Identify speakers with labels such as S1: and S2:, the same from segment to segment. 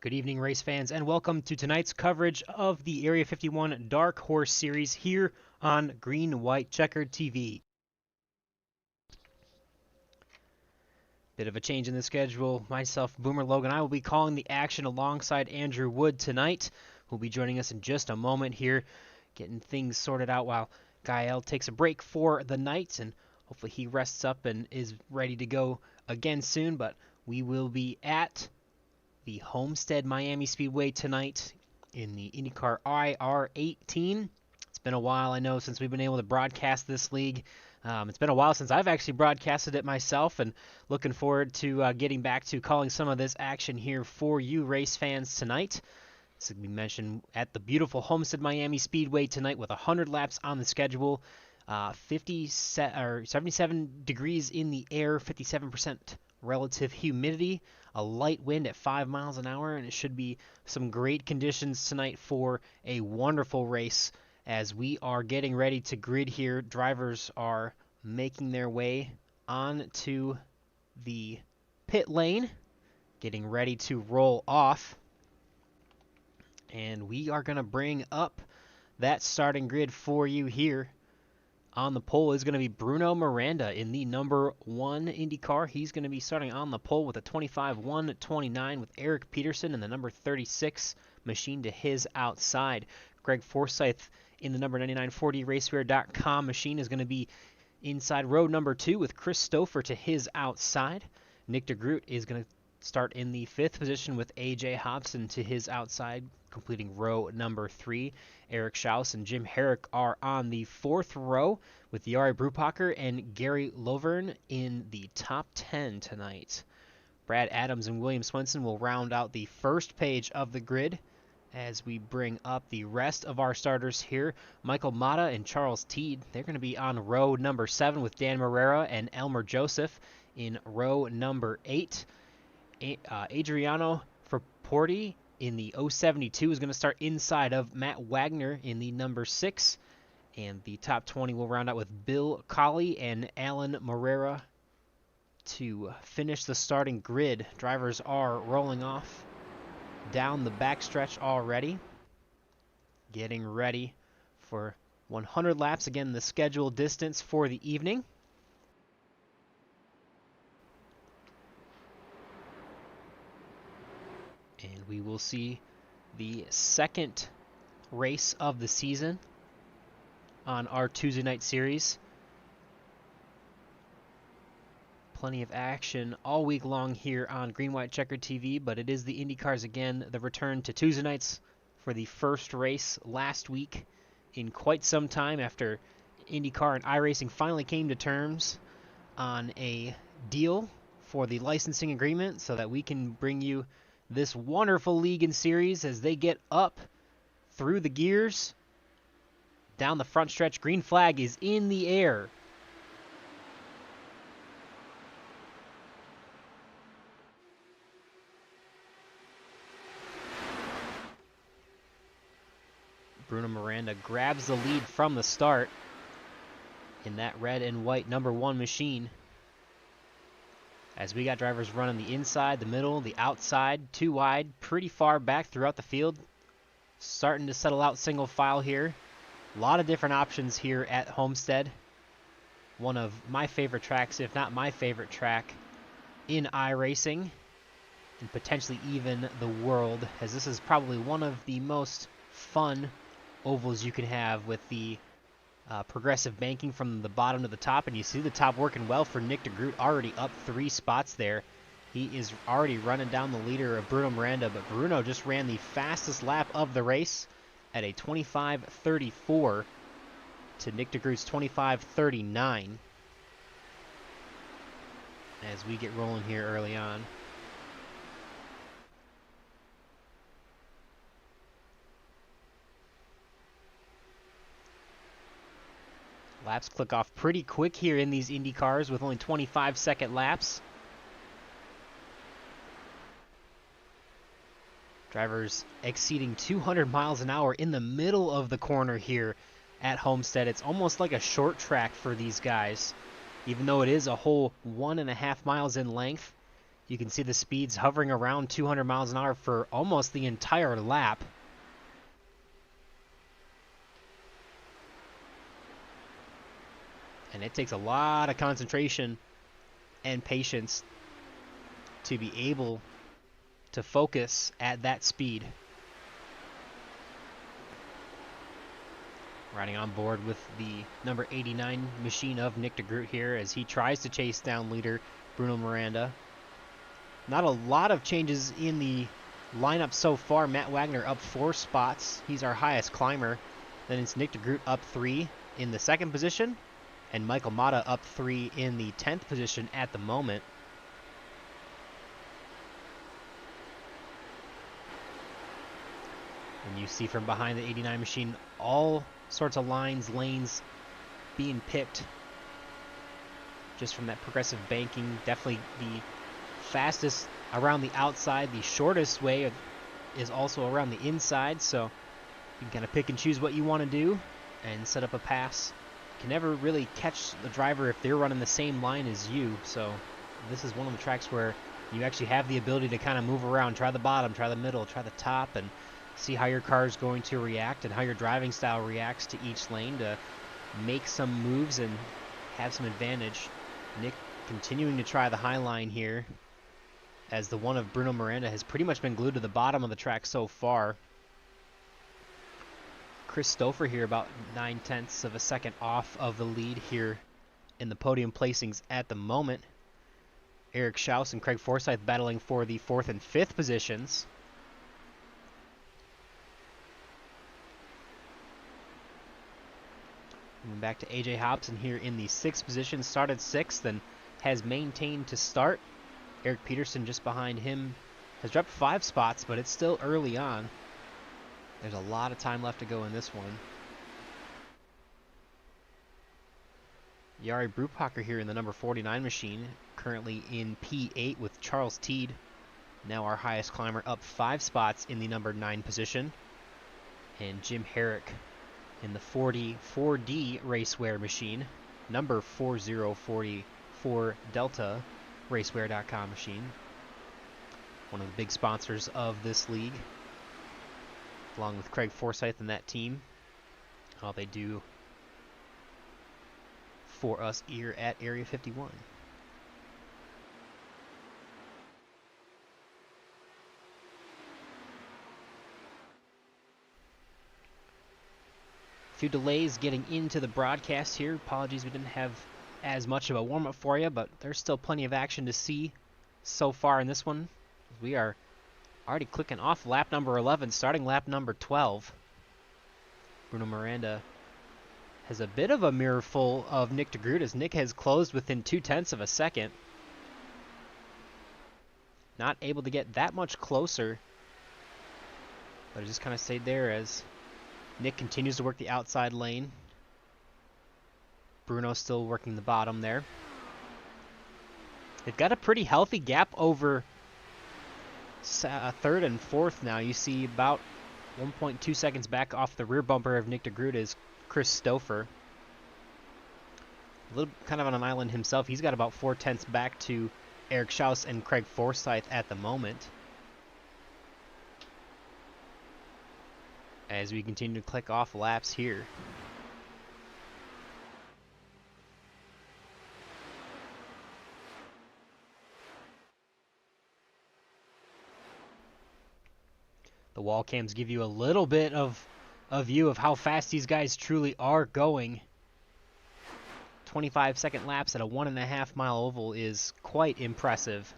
S1: Good evening, race fans, and welcome to tonight's coverage of the Area 51 Dark Horse series here on Green White Checkered TV. Bit of a change in the schedule. Myself, Boomer Logan, I will be calling the action alongside Andrew Wood tonight, who'll be joining us in just a moment here, getting things sorted out while Gael takes a break for the night, and hopefully he rests up and is ready to go again soon. But we will be at the Homestead Miami Speedway tonight in the IndyCar Area51. It's been a while, I know, since we've been able to broadcast this league. It's been a while since I've actually broadcasted it myself, and looking forward to getting back to calling some of this action here for you race fans tonight. As we mentioned, at the beautiful Homestead Miami Speedway tonight with 100 laps on the schedule, 77 degrees in the air, 57% relative humidity, a light wind at 5 miles an hour, and it should be some great conditions tonight for a wonderful race as we are getting ready to grid here. Drivers are making their way onto the pit lane, getting ready to roll off, and we are going to bring up that starting grid for you here. On the pole is going to be Bruno Miranda in the number 1 IndyCar. He's going to be starting on the pole with a 25-1-29 with Eric Peterson in the number 36 machine to his outside. Greg Forsyth in the number 99 4DRacewear.com machine is going to be inside row number 2 with Chris Stouffer to his outside. Nick DeGroot is going to start in the 5th position with AJ Hobson to his outside, completing row number 3. Eric Schaus and Jim Herrick are on the 4th row with Jari Brupacher and Gary Lovern in the top 10 tonight. Brad Adams and William Swenson will round out the first page of the grid as we bring up the rest of our starters here. Michael Mata and Charles Teed, they're going to be on row number 7 with Dan Morera and Elmer Joseph in row number 8. Adriano Fraporti in the 072 is going to start inside of Matt Wagner in the number 6. And the top 20 will round out with Bill Colley and Alan Morera to finish the starting grid. Drivers are rolling off down the backstretch already, getting ready for 100 laps. Again, the scheduled distance for the evening. And we will see the second race of the season on our Tuesday night series. Plenty of action all week long here on Green White Checkered TV, but it is the IndyCars again, the return to Tuesday nights for the first race last week in quite some time after IndyCar and iRacing finally came to terms on a deal for the licensing agreement so that we can bring you this wonderful league and series as they get up through the gears. Down the front stretch, green flag is in the air. Bruno Miranda grabs the lead from the start in that red and white number 1 machine. As we got drivers running the inside, the middle, the outside, 2 wide, pretty far back throughout the field. Starting to settle out single file here. A lot of different options here at Homestead. One of my favorite tracks, if not my favorite track in iRacing, and potentially even the world, as this is probably one of the most fun ovals you can have with the progressive banking from the bottom to the top. And you see the top working well for Nick DeGroot, already up 3 spots there. He is already running down the leader of Bruno Miranda, but Bruno just ran the fastest lap of the race at a 25:34 to Nick DeGroot's 25:39 as we get rolling here early on. Laps click off pretty quick here in these Indy cars with only 25-second laps. Drivers exceeding 200 miles an hour in the middle of the corner here at Homestead. It's almost like a short track for these guys. Even though it is a whole 1.5 miles in length, You can see the speeds hovering around 200 miles an hour for almost the entire lap. And it takes a lot of concentration and patience to be able to focus at that speed. Riding on board with the number 89 machine of Nick DeGroot here as he tries to chase down leader Bruno Miranda. Not a lot of changes in the lineup so far. Matt Wagner up 4 spots. He's our highest climber. Then it's Nick DeGroot up 3 in the 2nd position, and Michael Mata up 3 in the 10th position at the moment. And you see from behind the 89 machine all sorts of lines, lanes being picked just from that progressive banking. Definitely the fastest around the outside. The shortest way is also around the inside, so you can kind of pick and choose what you want to do and set up a pass. You can never really catch the driver if they're running the same line as you, so this is one of the tracks where you actually have the ability to kind of move around, try the bottom, try the middle, try the top, and see how your car is going to react and how your driving style reacts to each lane to make some moves and have some advantage. Nick continuing to try the high line here, as the one of Bruno Miranda has pretty much been glued to the bottom of the track so far. Chris Stouffer here about 9/10 of a second off of the lead here in the podium placings at the moment. Eric Schaus and Craig Forsyth battling for the 4th and 5th positions. Moving back to AJ Hobson here in the 6th position, started 6th and has maintained to start. Eric Peterson just behind him has dropped 5 spots, but it's still early on. There's a lot of time left to go in this one. Jari Brupacher here in the number 49 machine, currently in P8 with Charles Teed, now our highest climber, up 5 spots in the number 9 position. And Jim Herrick in the 44D racewear machine, number 4044 Delta racewear.com machine. One of the big sponsors of this league, along with Craig Forsyth and that team. All they do for us here at Area 51. A few delays getting into the broadcast here. Apologies, we didn't have as much of a warm-up for you, but there's still plenty of action to see so far in this one. We are already clicking off lap number 11, starting lap number 12. Bruno Miranda has a bit of a mirror full of Nick DeGroot, as Nick has closed within 0.2 of a second. Not able to get that much closer, but it just kind of stayed there as Nick continues to work the outside lane. Bruno still working the bottom there. They've got a pretty healthy gap over 3rd and 4th now. You see about 1.2 seconds back off the rear bumper of Nick DeGroot is Chris Stouffer. A little kind of on an island himself. He's got about 0.4 back to Eric Schaus and Craig Forsyth at the moment. As we continue to click off laps here. The wall cams give you a little bit of a view of how fast these guys truly are going. 25-second laps at a 1.5 mile oval is quite impressive.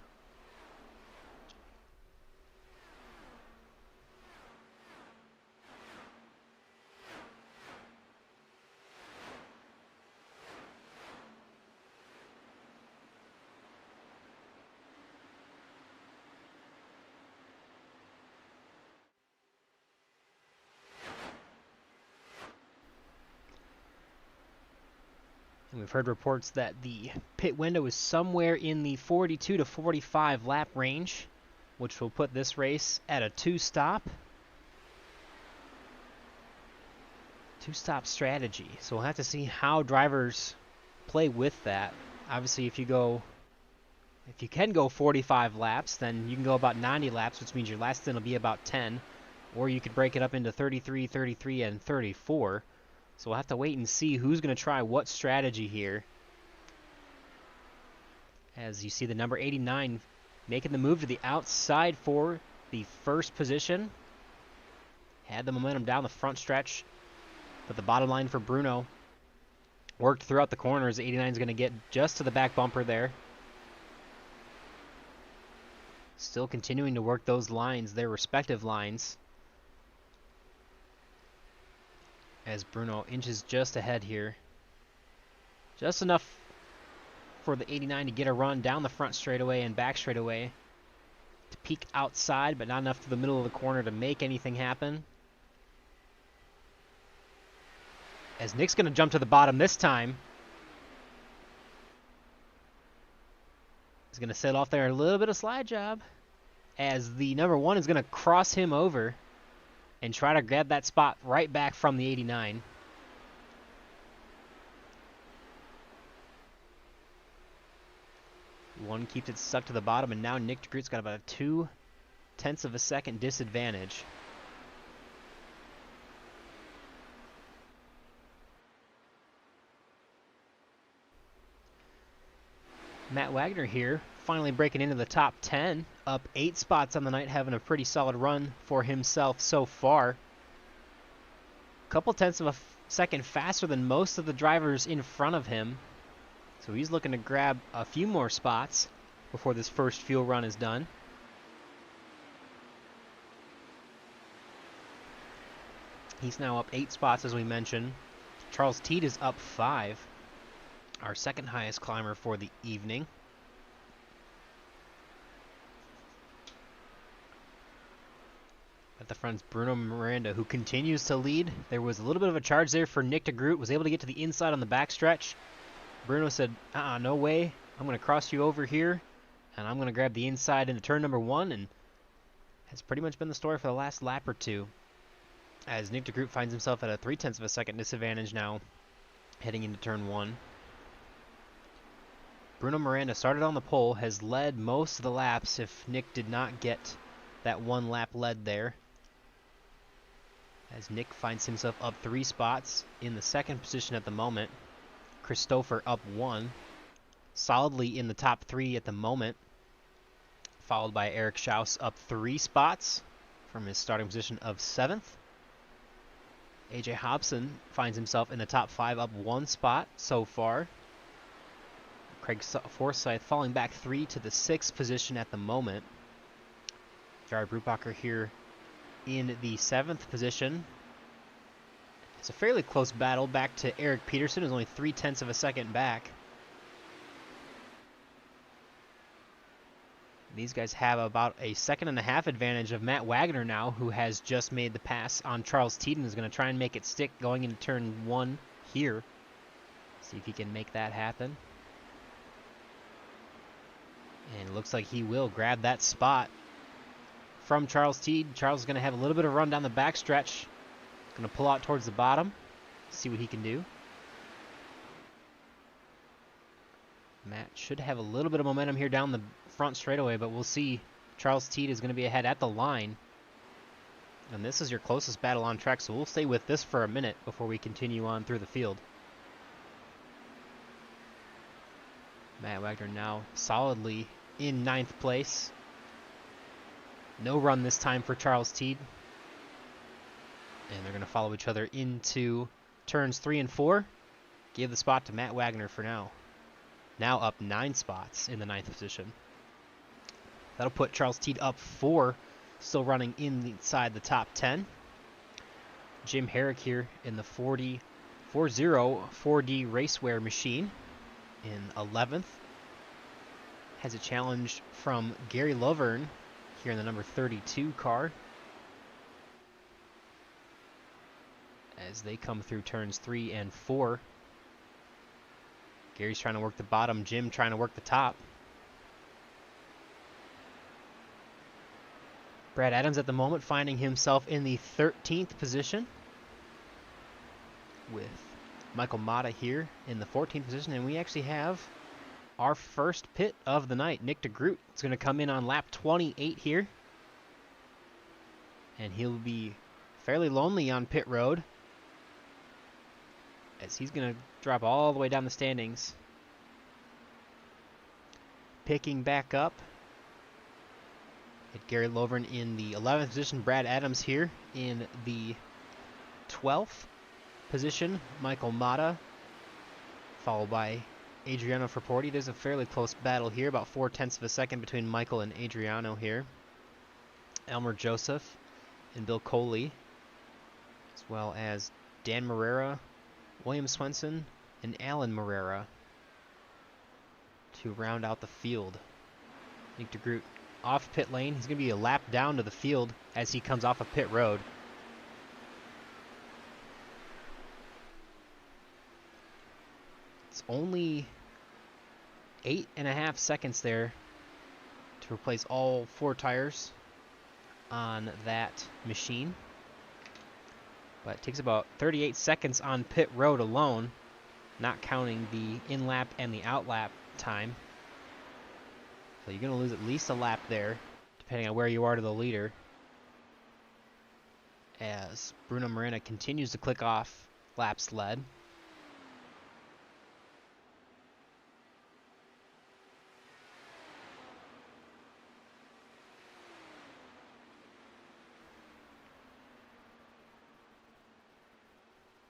S1: And we've heard reports that the pit window is somewhere in the 42 to 45 lap range, which will put this race at a two-stop strategy. So we'll have to see how drivers play with that. Obviously, if you go If you can go 45 laps, then you can go about 90 laps, which means your last stint will be about 10. Or you could break it up into 33, 33, and 34. So we'll have to wait and see who's going to try what strategy here. As you see the number 89 making the move to the outside for the first position. Had the momentum down the front stretch. But the bottom line for Bruno worked throughout the corners. 89 is going to get just to the back bumper there. Still continuing to work those lines, their respective lines. As Bruno inches just ahead here. Just enough for the 89 to get a run down the front straightaway and back straightaway. To peek outside, but not enough to the middle of the corner to make anything happen. As Nick's going to jump to the bottom this time. He's going to set off there a little bit of slide job. As the number 1 is going to cross him over and try to grab that spot right back from the 89. One keeps it stuck to the bottom, and now Nick DeGroot's got about a 0.2 of a second disadvantage. Matt Wagner here, finally breaking into the top 10, up 8 spots on the night, having a pretty solid run for himself so far. Couple tenths of a second faster than most of the drivers in front of him. So he's looking to grab a few more spots before this first fuel run is done. He's now up 8 spots, as we mentioned. Charles Teed is up 5. Our second highest climber for the evening. At the front's Bruno Miranda, who continues to lead. There was a little bit of a charge there for Nick DeGroot. Was able to get to the inside on the backstretch. Bruno said, no way. I'm going to cross you over here, and I'm going to grab the inside into turn number 1, and has pretty much been the story for the last lap or two. As Nick DeGroot finds himself at a 0.3 of a second disadvantage now, heading into turn 1. Bruno Miranda started on the pole, has led most of the laps if Nick did not get that 1 lap lead there. As Nick finds himself up 3 spots in the second position at the moment. Christopher up 1. Solidly in the top 3 at the moment. Followed by Eric Schaus up 3 spots from his starting position of 7th. AJ Hobson finds himself in the top 5 up 1 spot so far. Craig Forsyth falling back 3 to the 6th position at the moment. Jared Brubacher here in the 7th position. It's a fairly close battle back to Eric Peterson, who's only 0.3 of a second back. These guys have about a 1.5 second advantage of Matt Wagner now, who has just made the pass on Charles Teed and is going to try and make it stick going into turn 1 here. See if he can make that happen. And it looks like he will grab that spot from Charles Teed. Charles is going to have a little bit of run down the backstretch. Going to pull out towards the bottom. See what he can do. Matt should have a little bit of momentum here down the front straightaway, but we'll see. Charles Teed is going to be ahead at the line. And this is your closest battle on track, so we'll stay with this for a minute before we continue on through the field. Matt Wagner now solidly in 9th place. No run this time for Charles Teed. And they're going to follow each other into turns 3 and 4. Give the spot to Matt Wagner for now. Now up 9 spots in the 9th position. That'll put Charles Teed up 4, still running inside the top 10. Jim Herrick here in the 40 4D racewear machine in 11th. Has a challenge from Gary Lovern here in the number 32 car. As they come through turns 3 and 4. Gary's trying to work the bottom, Jim trying to work the top. Brad Adams at the moment finding himself in the 13th position, with Michael Mata here in the 14th position, and we actually have our first pit of the night. Nick DeGroot is going to come in on lap 28 here. And he'll be fairly lonely on pit road, as he's going to drop all the way down the standings. Picking back up at Gary Lovren in the 11th position. Brad Adams here in the 12th position. Michael Mata, followed by Adriano Fraporti. There's a fairly close battle here, about 0.4 of a second between Michael and Adriano here. Elmer Joseph and Bill Coley, as well as Dan Morera, William Swenson, and Alan Morera to round out the field. Nick DeGroot off pit lane. He's going to be a lap down to the field as he comes off of pit road. It's only 8.5 seconds there to replace all 4 tires on that machine. But it takes about 38 seconds on pit road alone, not counting the in-lap and the out-lap time. So you're going to lose at least a lap there, depending on where you are to the leader, as Bruno Miranda continues to click off laps led.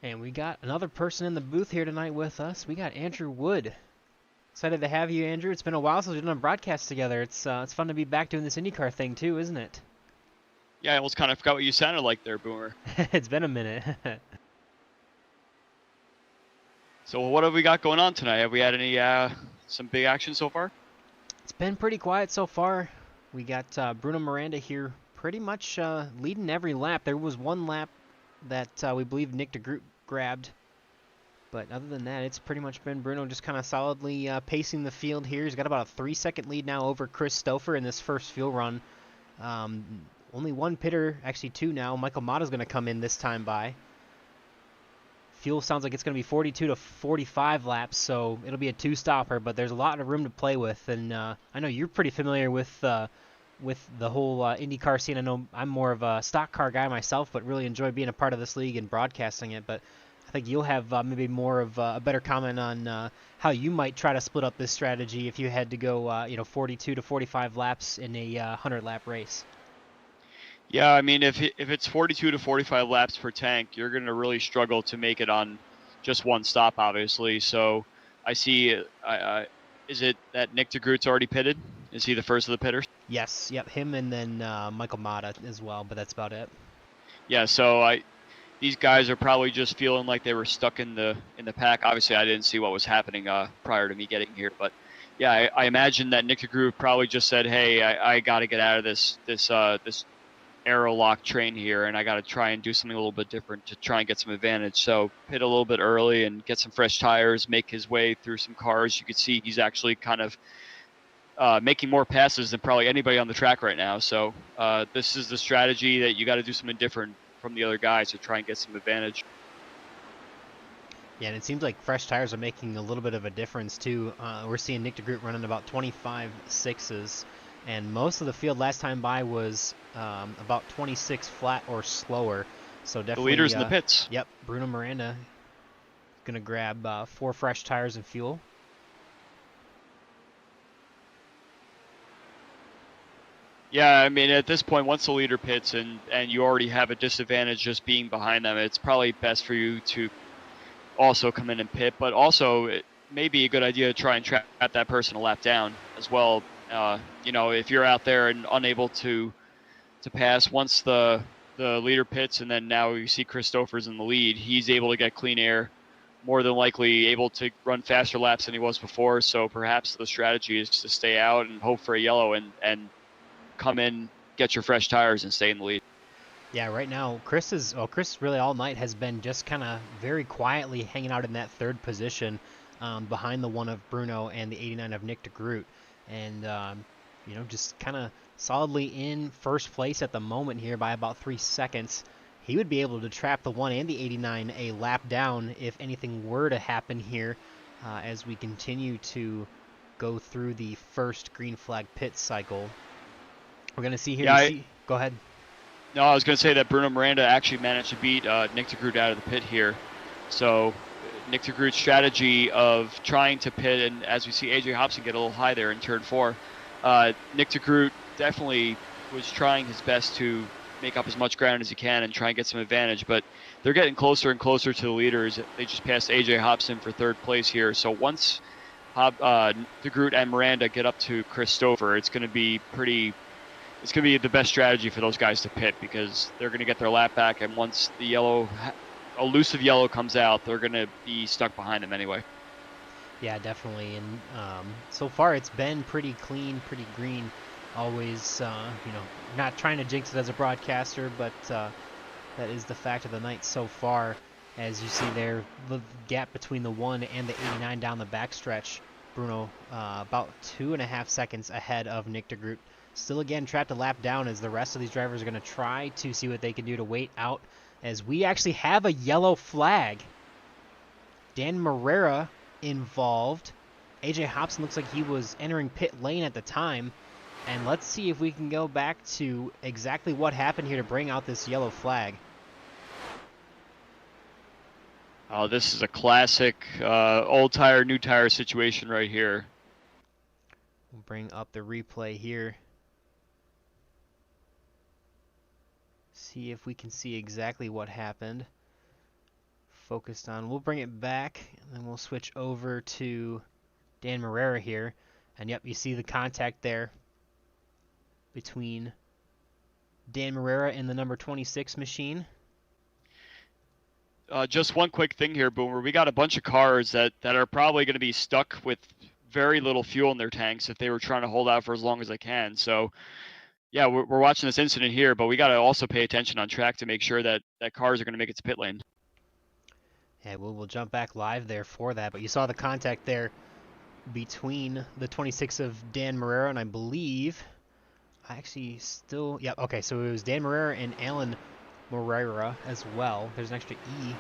S1: And we got another person in the booth here tonight with us. We got Andrew Wood. Excited to have you, Andrew. It's been a while since we've done a broadcast together. It's fun to be back doing this IndyCar thing too, isn't it?
S2: Yeah, I almost kind of forgot what you sounded like there, Boomer.
S1: It's been a minute.
S2: So what have we got going on tonight? Have we had any some big action so far?
S1: It's been pretty quiet so far. We got Bruno Miranda here pretty much leading every lap. There was one lap that we believe Nick DeGroot grabbed. But other than that, it's pretty much been Bruno just kind of solidly pacing the field here. He's got about a 3-second lead now over Chris Stouffer in this first fuel run. Only one pitter, actually 2 now. Michael Mata's going to come in this time by. Fuel sounds like it's going to be 42 to 45 laps, so it'll be a 2-stopper, but there's a lot of room to play with. And I know you're pretty familiar with the whole IndyCar scene. I know I'm more of a stock car guy myself, but really enjoy being a part of this league and broadcasting it. But I think you'll have maybe more of a better comment on how you might try to split up this strategy if you had to go 42 to 45 laps in a 100-lap race.
S2: Yeah, I mean, if it's 42 to 45 laps per tank, you're going to really struggle to make it on just one stop, obviously. So I see, is it that Nick DeGroot's already pitted? Is he the first of the pitters?
S1: Yes, yep, him and then Michael Mata as well, but that's about it.
S2: Yeah, so these guys are probably just feeling like they were stuck in the pack. Obviously, I didn't see what was happening prior to me getting here, but yeah, I imagine that Nick DeGroot probably just said, "Hey, I got to get out of this aero lock train here, and I got to try and do something a little bit different to try and get some advantage." So pit a little bit early and get some fresh tires, make his way through some cars. You could see he's actually kind of making more passes than probably anybody on the track right now. So this is the strategy that you got to do something different from the other guys to try and get some advantage.
S1: Yeah, and it seems like fresh tires are making a little bit of a difference too. We're seeing Nick DeGroot running about 25.6s, and most of the field last time by was about 26 flat or slower. So definitely
S2: the leaders in the pits.
S1: Yep, Bruno Miranda gonna grab 4 fresh tires and fuel.
S2: Yeah, I mean, at this point, once the leader pits and you already have a disadvantage just being behind them, it's probably best for you to also come in and pit. But also, it may be a good idea to try and trap that person a lap down as well. If you're out there and unable to pass once the leader pits, and then now you see Chris Stouffer's in the lead, he's able to get clean air, more than likely able to run faster laps than he was before. So perhaps the strategy is to stay out and hope for a yellow and come in, get your fresh tires, and stay in the lead.
S1: Yeah, right now, Chris really all night has been just kind of very quietly hanging out in that 3rd position behind the 1 of Bruno and the 89 of Nick DeGroot. And, just kind of solidly in first place at the moment here by about 3 seconds. He would be able to trap the 1 and the 89 a lap down if anything were to happen here as we continue to go through the first green flag pit cycle. We're going to see here.
S2: Yeah,
S1: Go ahead.
S2: No, I was going to say that Bruno Miranda actually managed to beat Nick DeGroot out of the pit here. So Nick DeGroot's strategy of trying to pit, and as we see AJ Hobson get a little high there in turn 4, Nick DeGroot definitely was trying his best to make up as much ground as he can and try and get some advantage, but they're getting closer and closer to the leaders. They just passed AJ Hobson for 3rd place here. So once DeGroot and Miranda get up to Chris Stover, it's going to be the best strategy for those guys to pit, because they're going to get their lap back, and once the elusive yellow comes out, they're going to be stuck behind them anyway.
S1: Yeah, definitely. And so far it's been pretty clean, pretty green. Always, not trying to jinx it as a broadcaster, but that is the fact of the night so far. As you see there, the gap between the 1 and the 89 down the backstretch. Bruno about 2.5 seconds ahead of Nick DeGroot. Still again trapped a lap down, as the rest of these drivers are going to try to see what they can do to wait out, as we actually have a yellow flag. Dan Marrera involved. AJ Hobson looks like he was entering pit lane at the time. And let's see if we can go back to exactly what happened here to bring out this yellow flag.
S2: Oh, this is a classic old tire, new tire situation right here.
S1: We'll bring up the replay here. See if we can see exactly what happened. Focused on, we'll bring it back, and then we'll switch over to Dan Marrera here. And yep, you see the contact there between Dan Marrera and the number 26 machine.
S2: Just one quick thing here, Boomer. We got a bunch of cars that are probably going to be stuck with very little fuel in their tanks if they were trying to hold out for as long as they can. So, yeah, we're watching this incident here, but we got to also pay attention on track to make sure that cars are going to make it to pit lane.
S1: Yeah, we'll jump back live there for that. But you saw the contact there between the 26 of Dan Marrera, and I believe... okay, so it was Dan Marrera and Alan Marrera as well. There's an extra E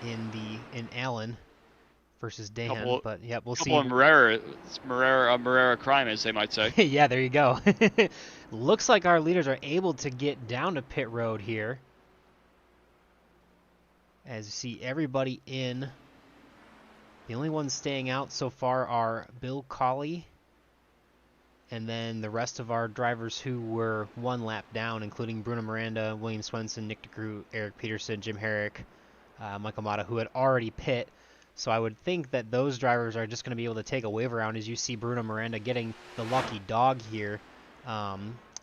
S1: in Alan versus Dan, but yeah, we'll see.
S2: Marrera crime, as they might say.
S1: Yeah, there you go. Looks like our leaders are able to get down to pit road here. As you see everybody in. The only ones staying out so far are Bill Colley, and then the rest of our drivers who were 1 lap down, including Bruno Miranda, William Swenson, Nick DeGroot, Eric Peterson, Jim Herrick, Michael Mata, who had already pit. So I would think that those drivers are just going to be able to take a wave around. As you see Bruno Miranda getting the lucky dog here.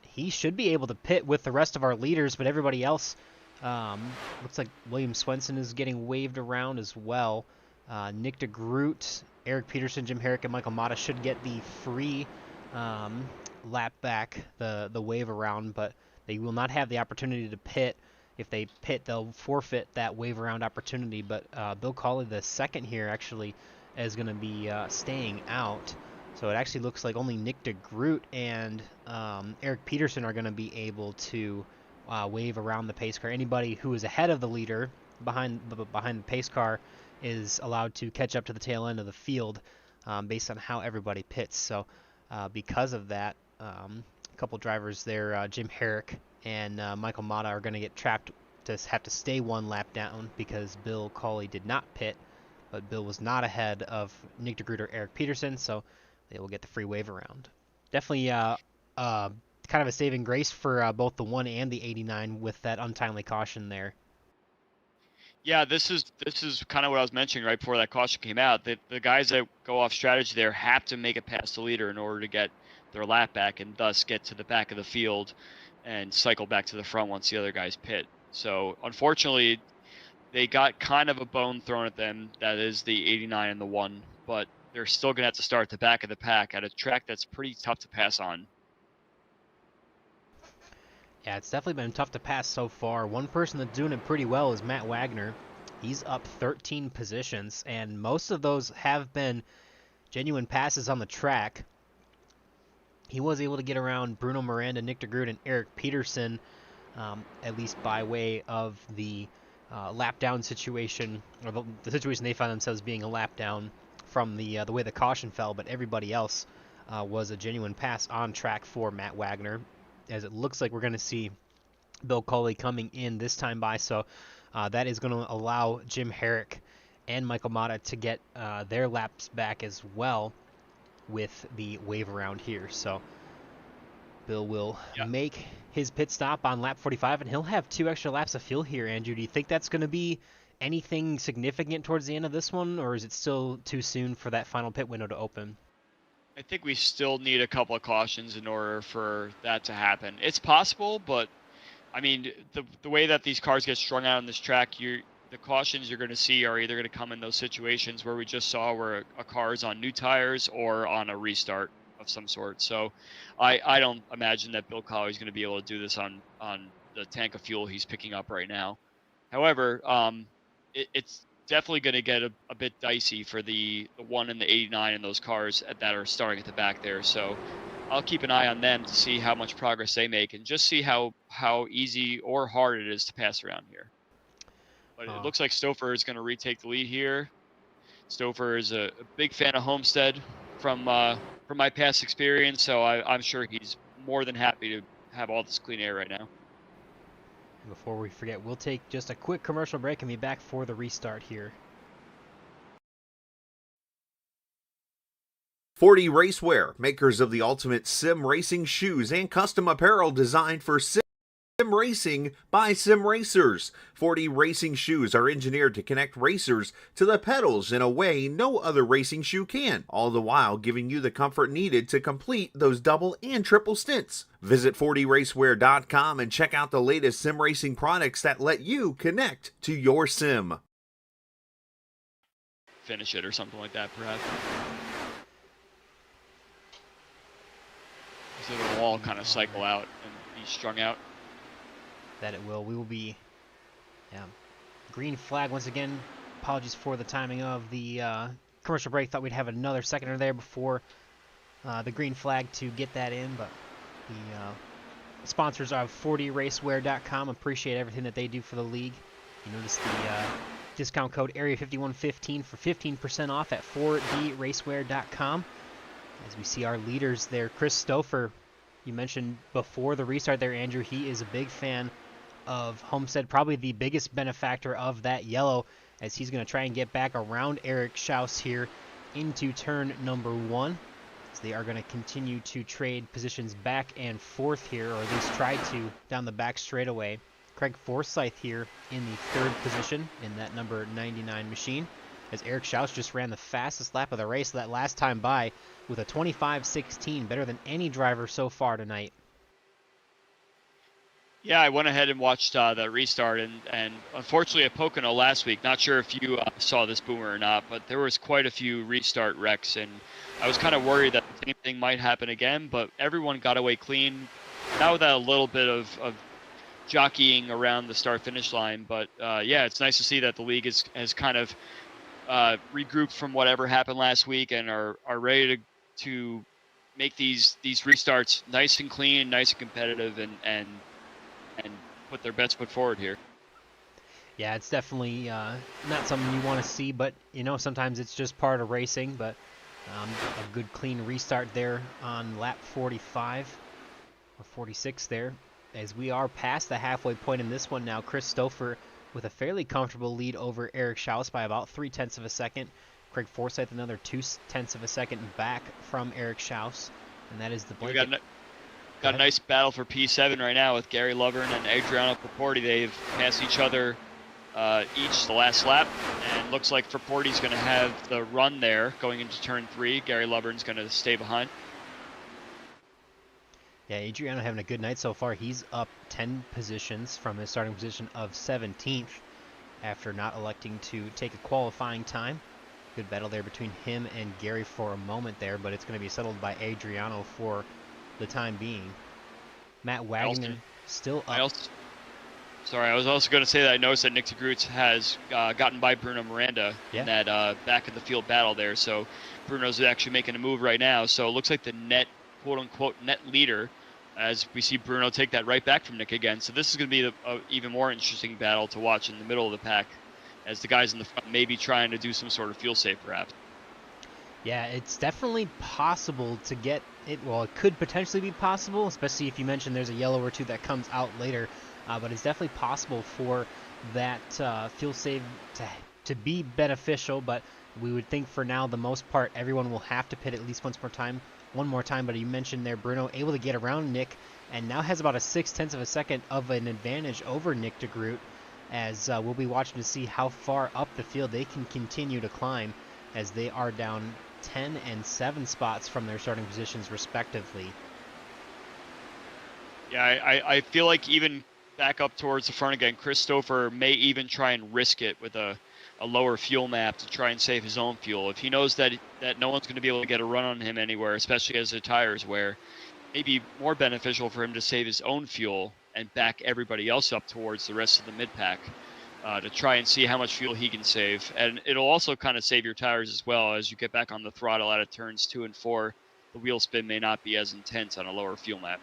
S1: He should be able to pit with the rest of our leaders, but everybody else, looks like William Swenson is getting waved around as well. Nick DeGroot, Eric Peterson, Jim Herrick, and Michael Mata should get the free lap back, the wave around, but they will not have the opportunity to pit. If they pit, they'll forfeit that wave around opportunity. But Bill Colley, the second here, actually is going to be staying out. So it actually looks like only Nick DeGroot and Eric Peterson are going to be able to wave around the pace car. Anybody who is ahead of the leader behind the pace car is allowed to catch up to the tail end of the field based on how everybody pits. So because of that, a couple drivers there, Jim Herrick and Michael Mata, are going to get trapped to have to stay 1 lap down because Bill Colley did not pit, but Bill was not ahead of Nick DeGroot or Eric Peterson, so they will get the free wave around. Definitely kind of a saving grace for both the 1 and the 89 with that untimely caution there.
S2: Yeah, this is kind of what I was mentioning right before that caution came out. The guys that go off strategy there have to make it past the leader in order to get their lap back and thus get to the back of the field and cycle back to the front once the other guys pit. So unfortunately, they got kind of a bone thrown at them. That is the 89 and the 1, but they're still going to have to start at the back of the pack at a track that's pretty tough to pass on.
S1: Yeah, it's definitely been tough to pass so far. One person that's doing it pretty well is Matt Wagner. He's up 13 positions, and most of those have been genuine passes on the track. He was able to get around Bruno Miranda, Nick DeGroot, and Eric Peterson, at least by way of the lap down situation, or the situation they found themselves being a lap down from the way the caution fell, but everybody else was a genuine pass on track for Matt Wagner, as it looks like we're going to see Bill Coley coming in this time by. So that is going to allow Jim Herrick and Michael Mata to get their laps back as well with the wave around here. So Bill will make his pit stop on lap 45, and he'll have 2 extra laps of fuel here. Andrew, do you think that's going to be anything significant towards the end of this one, or is it still too soon for that final pit window to open?
S2: I think we still need a couple of cautions in order for that to happen. It's possible, but I mean, the way that these cars get strung out on this track, the cautions you're going to see are either going to come in those situations where we just saw where a car is on new tires or on a restart of some sort. So I don't imagine that Bill Coley is going to be able to do this on the tank of fuel he's picking up right now. However, it's definitely going to get a bit dicey for the 1 and the 89 in those cars that are starting at the back there. So I'll keep an eye on them to see how much progress they make and just see how easy or hard it is to pass around here. But it looks like Stouffer is going to retake the lead here. Stouffer is a big fan of Homestead from my past experience, so I'm sure he's more than happy to have all this clean air right now.
S1: Before we forget, we'll take just a quick commercial break and be back for the restart here.
S3: 40 Racewear, makers of the ultimate sim racing shoes and custom apparel designed for sim racing by sim racers. 40 racing shoes are engineered to connect racers to the pedals in a way no other racing shoe can, all the while giving you the comfort needed to complete those double and triple stints. Visit 40racewear.com and check out the latest sim racing products that let you connect to your sim.
S2: Finish it or something like that, perhaps. So it'll all kind of cycle out and be strung out.
S1: That it will. We will be green flag once again. Apologies for the timing of the commercial break. Thought we'd have another seconder there before the green flag to get that in, but the sponsors of 40racewear.com appreciate everything that they do for the league. You notice the discount code Area5115 for 15% off at 4dracewear.com. As we see our leaders there, Chris Stouffer, you mentioned before the restart there, Andrew, he is a big fan of Homestead, probably the biggest benefactor of that yellow, as he's going to try and get back around Eric Schaus here into turn number 1. So they are going to continue to trade positions back and forth here, or at least try to down the back straightaway. Craig Forsyth here in the 3rd position in that number 99 machine, as Eric Schaus just ran the fastest lap of the race that last time by with a 25.16, better than any driver so far tonight.
S2: Yeah, I went ahead and watched the restart, and unfortunately at Pocono last week, not sure if you saw this boomer or not, but there was quite a few restart wrecks, and I was kind of worried that the same thing might happen again, but everyone got away clean. Now with a little bit of jockeying around the start-finish line, but yeah, it's nice to see that the league has kind of regrouped from whatever happened last week and are ready to make these restarts nice and clean, nice and competitive, and put their best foot forward here.
S1: Yeah, it's definitely not something you want to see, but sometimes it's just part of racing. But a good clean restart there on lap 45 or 46 there, as we are past the halfway point in this one now. Chris Stouffer with a fairly comfortable lead over Eric Schaus by about 0.3 of a second. Craig Forsyth another 0.2 of a second back from Eric Schaus, and that is the blanket.
S2: We got a nice battle for P7 right now with Gary Lovern and Adriano Proporti. They've passed each other each the last lap, and looks like Proporti's going to have the run there going into turn 3. Gary Lovern's going to stay behind.
S1: Yeah, Adriano having a good night so far. He's up 10 positions from his starting position of 17th after not electing to take a qualifying time. Good battle there between him and Gary for a moment there, but it's going to be settled by Adriano for the time being. Matt Wagner still up.
S2: I was also going to say that I noticed that Nick DeGroots has gotten by Bruno Miranda in that back of the field battle there. So Bruno's actually making a move right now. So it looks like the net, quote-unquote, net leader, as we see Bruno take that right back from Nick again. So this is going to be an even more interesting battle to watch in the middle of the pack, as the guys in the front may be trying to do some sort of fuel save, perhaps.
S1: Yeah, it's definitely possible to get it. Well, it could potentially be possible, especially if you mentioned there's a yellow or two that comes out later. But it's definitely possible for that fuel save to be beneficial. But we would think for now, the most part, everyone will have to pit at least one more time. But you mentioned there, Bruno able to get around Nick, and now has about a 0.6 of a second of an advantage over Nick DeGroot, as we'll be watching to see how far up the field they can continue to climb, as they are down 10 and 7 spots from their starting positions respectively.
S2: Yeah, I feel like even back up towards the front again, Christopher may even try and risk it with a lower fuel map to try and save his own fuel. If he knows that no one's going to be able to get a run on him anywhere, especially as the tires wear, it may be more beneficial for him to save his own fuel and back everybody else up towards the rest of the mid-pack to try and see how much fuel he can save. And it'll also kind of save your tires as well as you get back on the throttle out of turns 2 and 4. The wheel spin may not be as intense on a lower fuel map.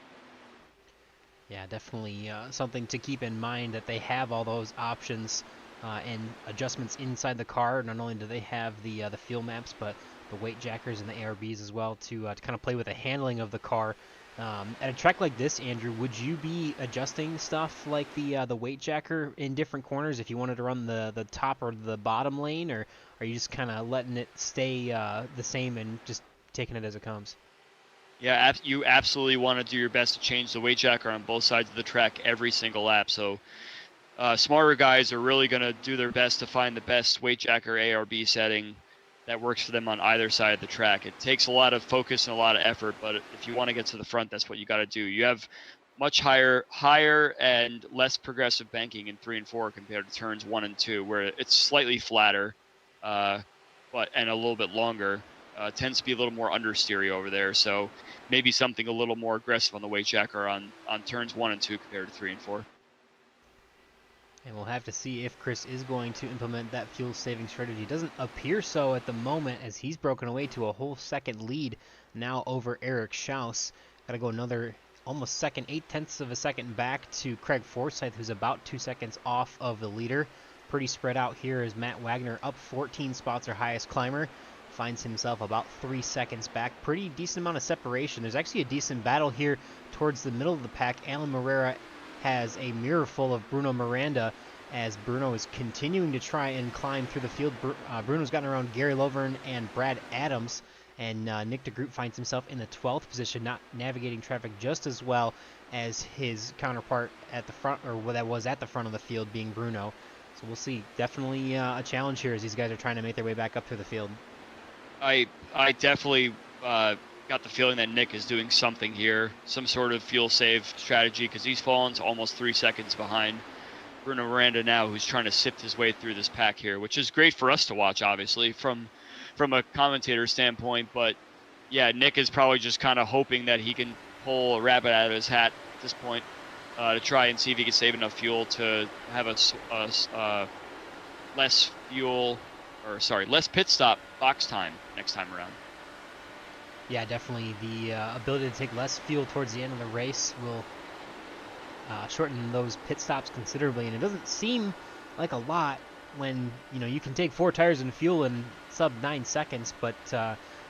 S1: Yeah, definitely something to keep in mind, that they have all those options and adjustments inside the car. Not only do they have the fuel maps, but the weight jackers and the ARBs as well to kind of play with the handling of the car. At a track like this, Andrew, would you be adjusting stuff like the weight jacker in different corners if you wanted to run the top or the bottom lane, or are you just kind of letting it stay the same and just taking it as it comes?
S2: Yeah, you absolutely want to do your best to change the weight jacker on both sides of the track every single lap. So smarter guys are really going to do their best to find the best weight jacker ARB setting that works for them on either side of the track. It takes a lot of focus and a lot of effort, but if you want to get to the front, that's what you got to do. You have much higher and less progressive banking in 3 and 4 compared to turns 1 and 2, where it's slightly flatter, and a little bit longer. Tends to be a little more understeery over there, so maybe something a little more aggressive on the weight jacker on turns 1 and 2 compared to 3 and 4.
S1: And we'll have to see if Chris is going to implement that fuel saving strategy. Doesn't appear so at the moment, as he's broken away to a whole second lead now over Eric Schaus. Got to go another almost second, 0.8 of a second back to Craig Forsyth, who's about 2 seconds off of the leader. Pretty spread out here as Matt Wagner, up 14 spots, our highest climber, finds himself about 3 seconds back. Pretty decent amount of separation. There's actually a decent battle here towards the middle of the pack. Alan Morera has a mirror full of Bruno Miranda, as Bruno is continuing to try and climb through the field. Bruno's gotten around Gary Lovern and Brad Adams, and Nick DeGroot finds himself in the 12th position, not navigating traffic just as well as his counterpart at the front, or what that was at the front of the field, being Bruno. So we'll see. Definitely a challenge here as these guys are trying to make their way back up through the field.
S2: I definitely got the feeling that Nick is doing something here, some sort of fuel save strategy, because he's fallen to almost 3 seconds behind Bruno Miranda now, who's trying to sift his way through this pack here, which is great for us to watch, obviously, from a commentator standpoint. But yeah, Nick is probably just kind of hoping that he can pull a rabbit out of his hat at this point to try and see if he can save enough fuel to have less pit stop box time next time around.
S1: Yeah, definitely. The ability to take less fuel towards the end of the race will shorten those pit stops considerably, and it doesn't seem like a lot when you can take 4 tires and fuel in sub 9 seconds, but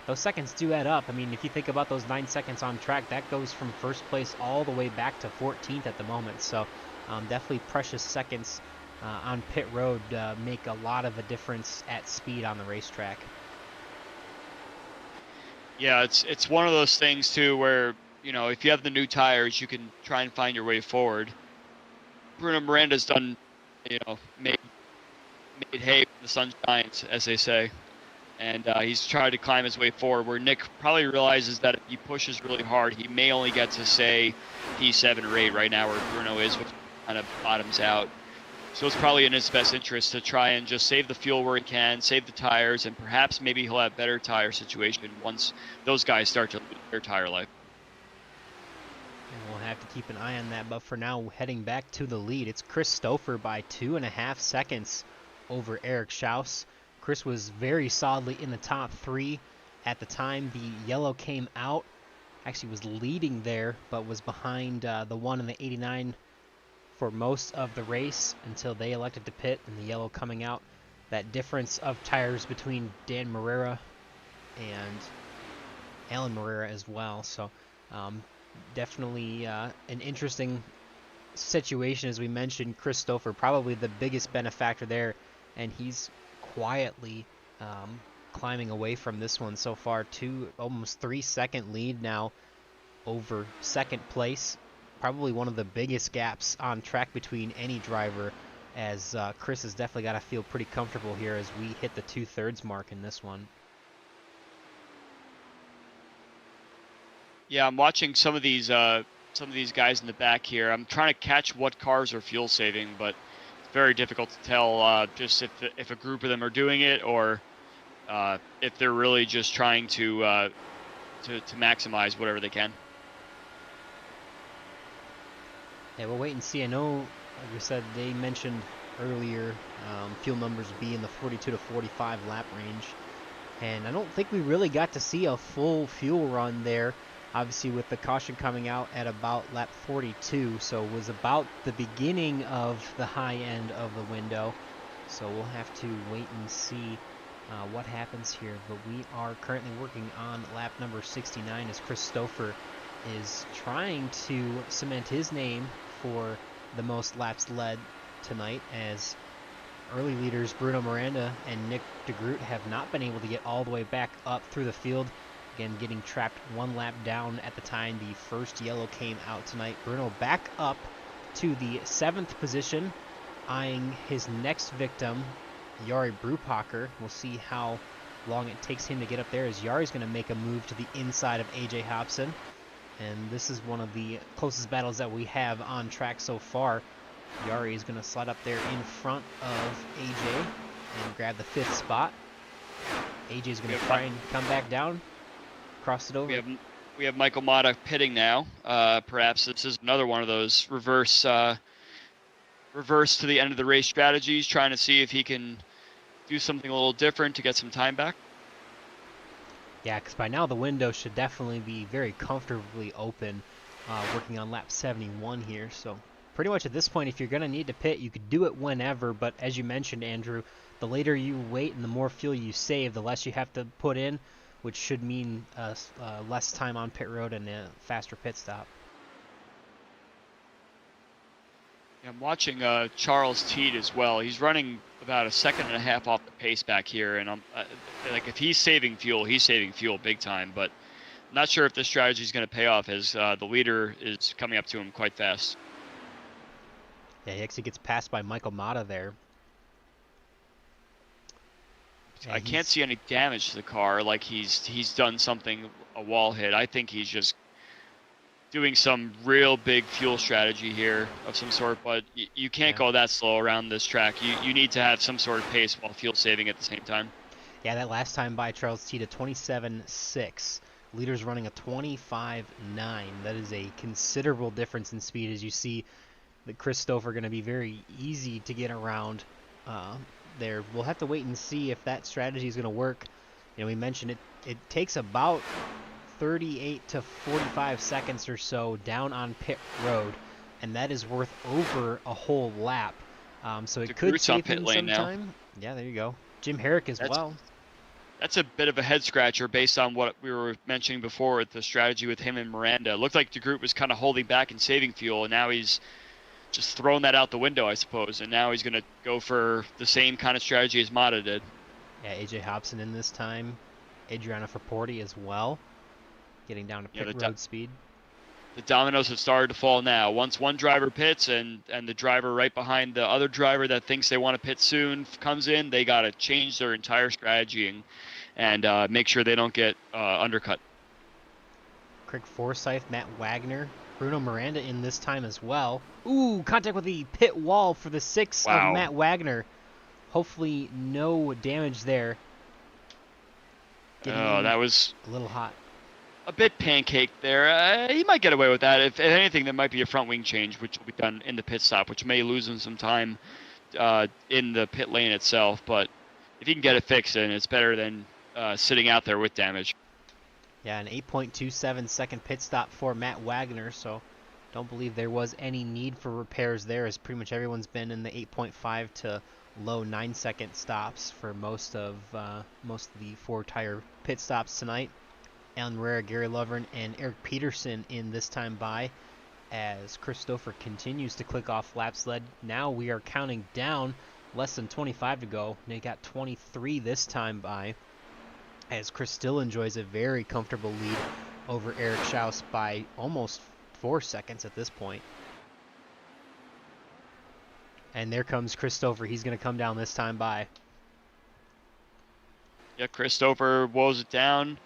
S1: those seconds do add up. I mean, if you think about those 9 seconds on track, that goes from first place all the way back to 14th at the moment. So definitely precious seconds on pit road make a lot of a difference at speed on the racetrack.
S2: Yeah, it's one of those things too where, if you have the new tires, you can try and find your way forward. Bruno Miranda's done, made hay when the sun shines, as they say, and he's tried to climb his way forward, where Nick probably realizes that if he pushes really hard, he may only get to, say, P7 or 8 right now, where Bruno is, which kind of bottoms out. So it's probably in his best interest to try and just save the fuel where he can, save the tires, and perhaps maybe he'll have better tire situation once those guys start to lose their tire life.
S1: And we'll have to keep an eye on that, but for now, heading back to the lead, it's Chris Stouffer by 2.5 seconds over Eric Schaus. Chris was very solidly in the top 3 at the time the yellow came out. Actually was leading there, but was behind the one in the 89 for most of the race until they elected to pit, and the yellow coming out. That difference of tires between Dan Morera and Alan Moreira as well. So definitely an interesting situation, as we mentioned. Chris Stouffer, probably the biggest benefactor there, and he's quietly climbing away from this one so far. Almost 3-second lead now over second place. Probably one of the biggest gaps on track between any driver, as Chris has definitely got to feel pretty comfortable here as we hit the 2/3 mark in this one.
S2: Yeah, I'm watching some of these guys in the back here. I'm trying to catch what cars are fuel saving, but it's very difficult to tell just if a group of them are doing it, or if they're really just trying to maximize whatever they can.
S1: Yeah, we'll wait and see. I know, like we said, they mentioned earlier fuel numbers be in the 42 to 45 lap range, and I don't think we really got to see a full fuel run there. Obviously, with the caution coming out at about lap 42, so it was about the beginning of the high end of the window. So we'll have to wait and see what happens here. But we are currently working on lap number 69 as Chris Stouffer is trying to cement his name for the most laps led tonight, as early leaders Bruno Miranda and Nick DeGroot have not been able to get all the way back up through the field. Again, getting trapped one lap down at the time the first yellow came out tonight. Bruno back up to the 7th position, eyeing his next victim, Jari Brupacher. We'll see how long it takes him to get up there, as Yari's going to make a move to the inside of AJ Hobson. And this is one of the closest battles that we have on track so far. Jari is going to slide up there in front of AJ and grab the 5th spot. AJ is going to try and come back down, cross it over.
S2: We have Michael Mata pitting now. Perhaps this is another one of those reverse to the end of the race strategies, trying to see if he can do something a little different to get some time back.
S1: Yeah, because by now the window should definitely be very comfortably open, working on lap 71 here. So pretty much at this point, if you're going to need to pit, you could do it whenever. But as you mentioned, Andrew, the later you wait and the more fuel you save, the less you have to put in, which should mean less time on pit road and a faster pit stop.
S2: I'm watching Charles Teed as well. He's running about 1.5 seconds off the pace back here, and I'm like, if he's saving fuel big time. But I'm not sure if this strategy is going to pay off, as the leader is coming up to him quite fast.
S1: Yeah, he actually gets passed by Michael Mata there.
S2: I can't see any damage to the car, like he's done something, a wall hit. I think he's just doing some real big fuel strategy here of some sort, but you can't go that slow around this track. You need to have some sort of pace while fuel saving at the same time.
S1: Yeah, that last time by Charles Teed, a 27.6. Leader's running a 25.9. That is a considerable difference in speed, as you see that Chris Stouffer going to be very easy to get around there. We'll have to wait and see if that strategy is going to work. You know, we mentioned it takes about 38 to 45 seconds or so down on pit road, and that is worth over a whole lap. So it could save him some time. Yeah, there you go. Jim Herrick as well.
S2: That's a bit of a head scratcher based on what we were mentioning before with the strategy with him and Miranda. It looked like DeGroot was kind of holding back and saving fuel, and now he's just thrown that out the window, I suppose. And now he's going to go for the same kind of strategy as Mata did.
S1: Yeah, AJ Hobson in this time. Adriana Fraporti as well, getting down to pit road speed.
S2: The dominoes have started to fall now. Once one driver pits and the driver right behind the other driver that thinks they want to pit soon comes in, they got to change their entire strategy and make sure they don't get undercut.
S1: Craig Forsyth, Matt Wagner, Bruno Miranda in this time as well. Ooh, contact with the pit wall for the 6 of Matt Wagner. Hopefully no damage there.
S2: That was
S1: a little hot.
S2: A bit pancaked there. He might get away with that. If anything, there might be a front wing change, which will be done in the pit stop, which may lose him some time in the pit lane itself. But if he can get it fixed, then it's better than sitting out there with damage.
S1: Yeah, an 8.27 second pit stop for Matt Wagner, so don't believe there was any need for repairs there, as pretty much everyone's been in the 8.5 to low 9-second stops for most of the 4-tire pit stops tonight. Alan Rera, Gary Lovren, and Eric Peterson in this time by, as Chris Stouffer continues to click off laps led. Now we are counting down, less than 25 to go. They got 23 this time by, as Chris still enjoys a very comfortable lead over Eric Schaus by almost 4 seconds at this point. And there comes Chris Stouffer. He's going to come down this time by.
S2: Yeah, Chris Stouffer woes it down.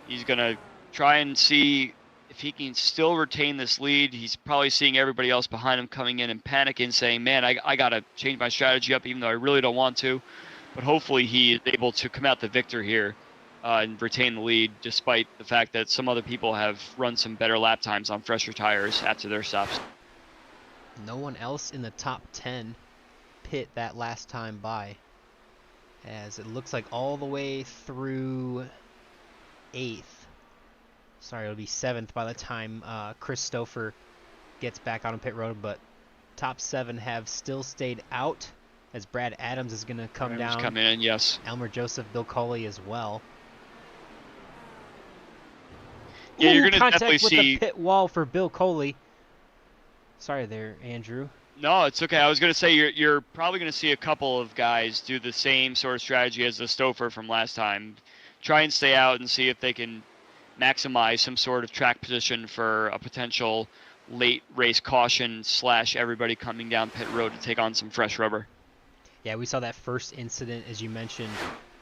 S2: He's going to try and see if he can still retain this lead. He's probably seeing everybody else behind him coming in and panicking, saying, man, I got to change my strategy up, even though I really don't want to. But hopefully he is able to come out the victor here and retain the lead, despite the fact that some other people have run some better lap times on fresher tires after their stops.
S1: No one else in the top 10 pit that last time by, as it looks like all the way through 8th. Sorry, it'll be 7th by the time Chris Stouffer gets back on pit road, but top 7 have still stayed out, as Brad Adams is going to come down.
S2: Coming in, yes.
S1: Elmer Joseph, Bill Coley as well.
S2: Yeah, you're
S1: Ooh,
S2: going to definitely
S1: contact with
S2: see
S1: the pit wall for Bill Coley. Sorry there, Andrew.
S2: No, it's okay. I was going to say you're probably going to see a couple of guys do the same sort of strategy as the Stouffer from last time. Try and stay out and see if they can maximize some sort of track position for a potential late race caution / everybody coming down pit road to take on some fresh rubber.
S1: Yeah, we saw that first incident, as you mentioned,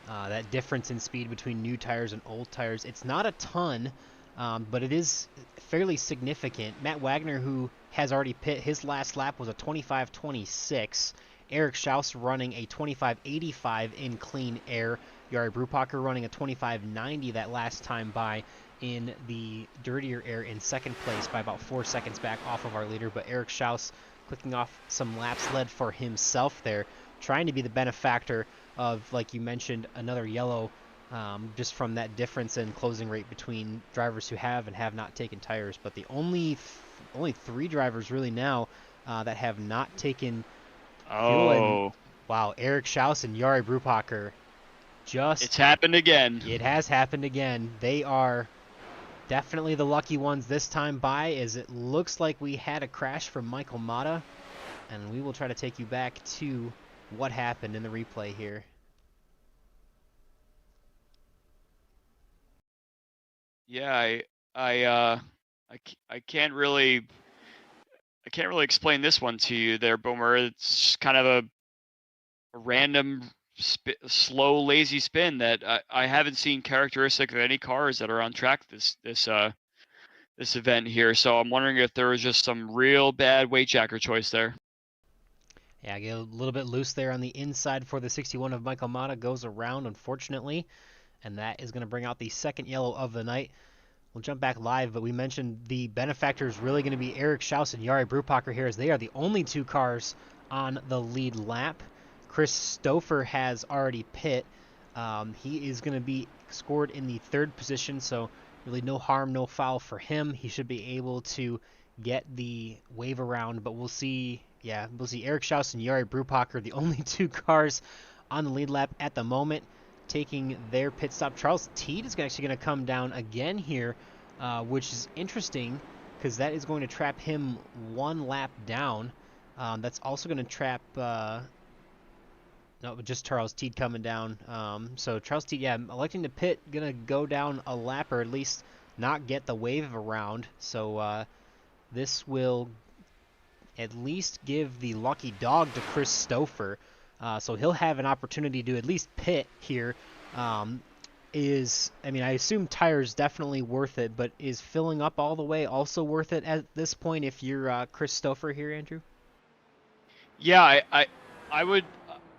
S1: that difference in speed between new tires and old tires. It's not a ton, but it is fairly significant. Matt Wagner, who has already pit, his last lap was a 25.26. Eric Schaus running a 25.85 in clean air. Jari Brupacher running a 25.90 that last time by in the dirtier air in second place by about 4 seconds back off of our leader. But Eric Schaus clicking off some laps led for himself there, trying to be the benefactor of, like you mentioned, another yellow, just from that difference in closing rate between drivers who have and have not taken tires. But the only 3 drivers really now that have not taken fuel. And, wow, Eric Schaus and Jari Brupacher.
S2: It's happened again.
S1: It has happened again. They are definitely the lucky ones this time by, as it looks like we had a crash from Michael Mata, and we will try to take you back to what happened in the replay here.
S2: Yeah, I can't really explain this one to you there, Boomer. It's just kind of a random slow, lazy spin that I haven't seen characteristic of any cars that are on track this event here. So I'm wondering if there was just some real bad weight jacker choice there.
S1: Yeah, I get a little bit loose there on the inside for the 61 of Michael Mata. Goes around, unfortunately, and that is going to bring out the second yellow of the night. We'll jump back live, but we mentioned the benefactor is really going to be Eric Schaus and Jari Brupacher here, as they are the only 2 cars on the lead lap. Chris Stouffer has already pit. He is going to be scored in the 3rd position, so really no harm, no foul for him. He should be able to get the wave around, but we'll see. Yeah, we'll see Eric Schaus and Jari Brupacher, the only 2 cars on the lead lap at the moment, taking their pit stop. Charles Teed is actually going to come down again here, which is interesting because that is going to trap him 1 lap down. That's also going to trap... No, just Charles Teed coming down. So Charles Teed, yeah, electing to pit, going to go down a lap, or at least not get the wave around. So this will at least give the lucky dog to Chris Stouffer. So he'll have an opportunity to at least pit here. I assume tires definitely worth it, but is filling up all the way also worth it at this point if you're Chris Stouffer here, Andrew?
S2: Yeah,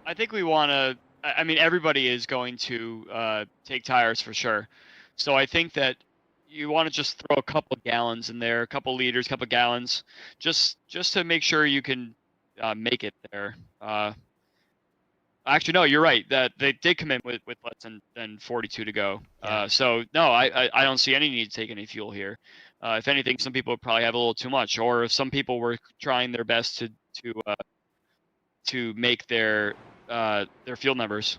S2: I think we want to. I mean, everybody is going to take tires for sure. So I think that you want to just throw a couple of gallons in there, a couple liters, couple of gallons, just to make sure you can make it there. Actually, no, you're right. That they did come in with less than 42 to go.
S1: Yeah.
S2: So no, I don't see any need to take any fuel here. If anything, some people would probably have a little too much, or if some people were trying their best to make their their field numbers.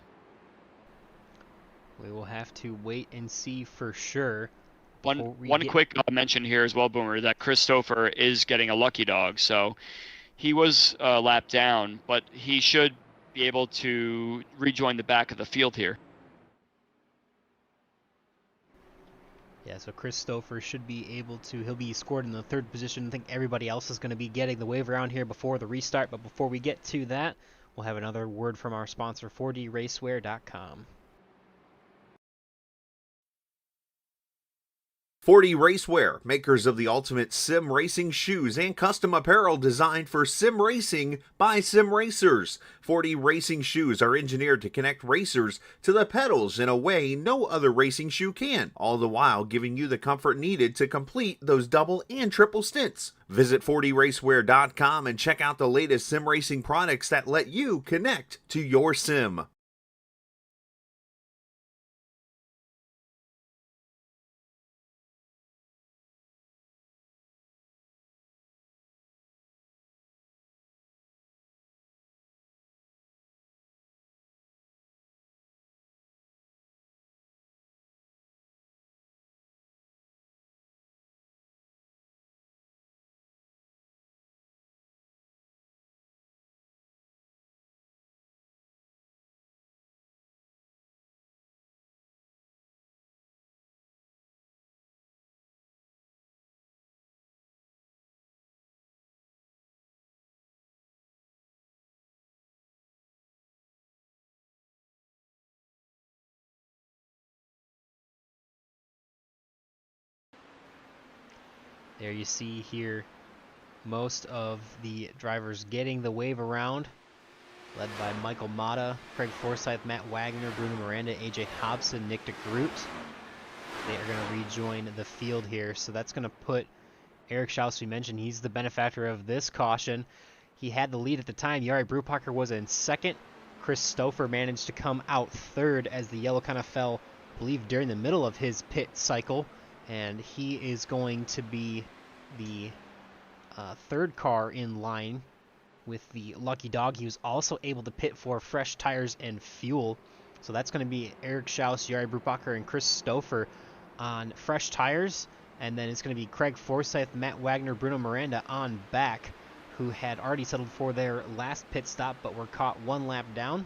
S1: We will have to wait and see for sure.
S2: One quick mention here as well, Boomer, that Chris Stouffer is getting a lucky dog. So he was lapped down, but he should be able to rejoin the back of the field here.
S1: Yeah, so Chris Stouffer should be able to, he'll be scored in the 3rd position. I think everybody else is going to be getting the wave around here before the restart, but before we get to that, we'll have another word from our sponsor, 4DRacewear.com.
S3: 4D Racewear, makers of the ultimate sim racing shoes and custom apparel designed for sim racing by sim racers. 4D racing shoes are engineered to connect racers to the pedals in a way no other racing shoe can, all the while giving you the comfort needed to complete those double and triple stints. Visit 4dracewear.com and check out the latest sim racing products that let you connect to your sim.
S1: There you see here most of the drivers getting the wave around, led by Michael Mata, Craig Forsyth, Matt Wagner, Bruno Miranda, AJ Hobson, Nick DeGroot. They are going to rejoin the field here, so that's going to put Eric Schaus, we mentioned, he's the benefactor of this caution. He had the lead at the time. Jari Brupacher was in 2nd. Chris Stouffer managed to come out 3rd as the yellow kind of fell, I believe, during the middle of his pit cycle. And he is going to be the 3rd car in line with the lucky dog. He was also able to pit for fresh tires and fuel. So that's going to be Eric Schaus, Jari Brupacher, and Chris Stouffer on fresh tires. And then it's going to be Craig Forsyth, Matt Wagner, Bruno Miranda on back, who had already settled for their last pit stop but were caught 1 lap down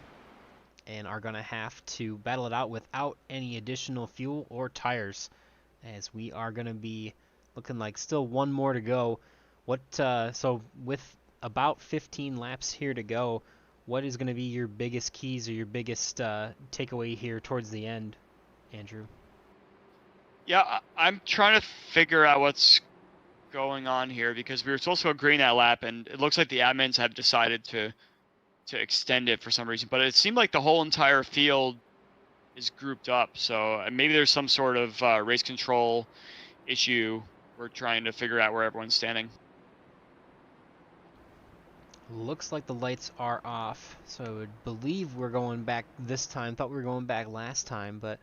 S1: and are going to have to battle it out without any additional fuel or tires, as we are going to be looking like still 1 more to go. So with about 15 laps here to go, what is going to be your biggest keys or your biggest takeaway here towards the end, Andrew?
S2: Yeah, I'm trying to figure out what's going on here, because we were supposed to go green that lap, and it looks like the admins have decided to extend it for some reason. But it seemed like the whole entire field is grouped up, so maybe there's some sort of race control issue. We're trying to figure out where everyone's standing.
S1: Looks like the lights are off, so I would believe we're going back this time. Thought we were going back last time, but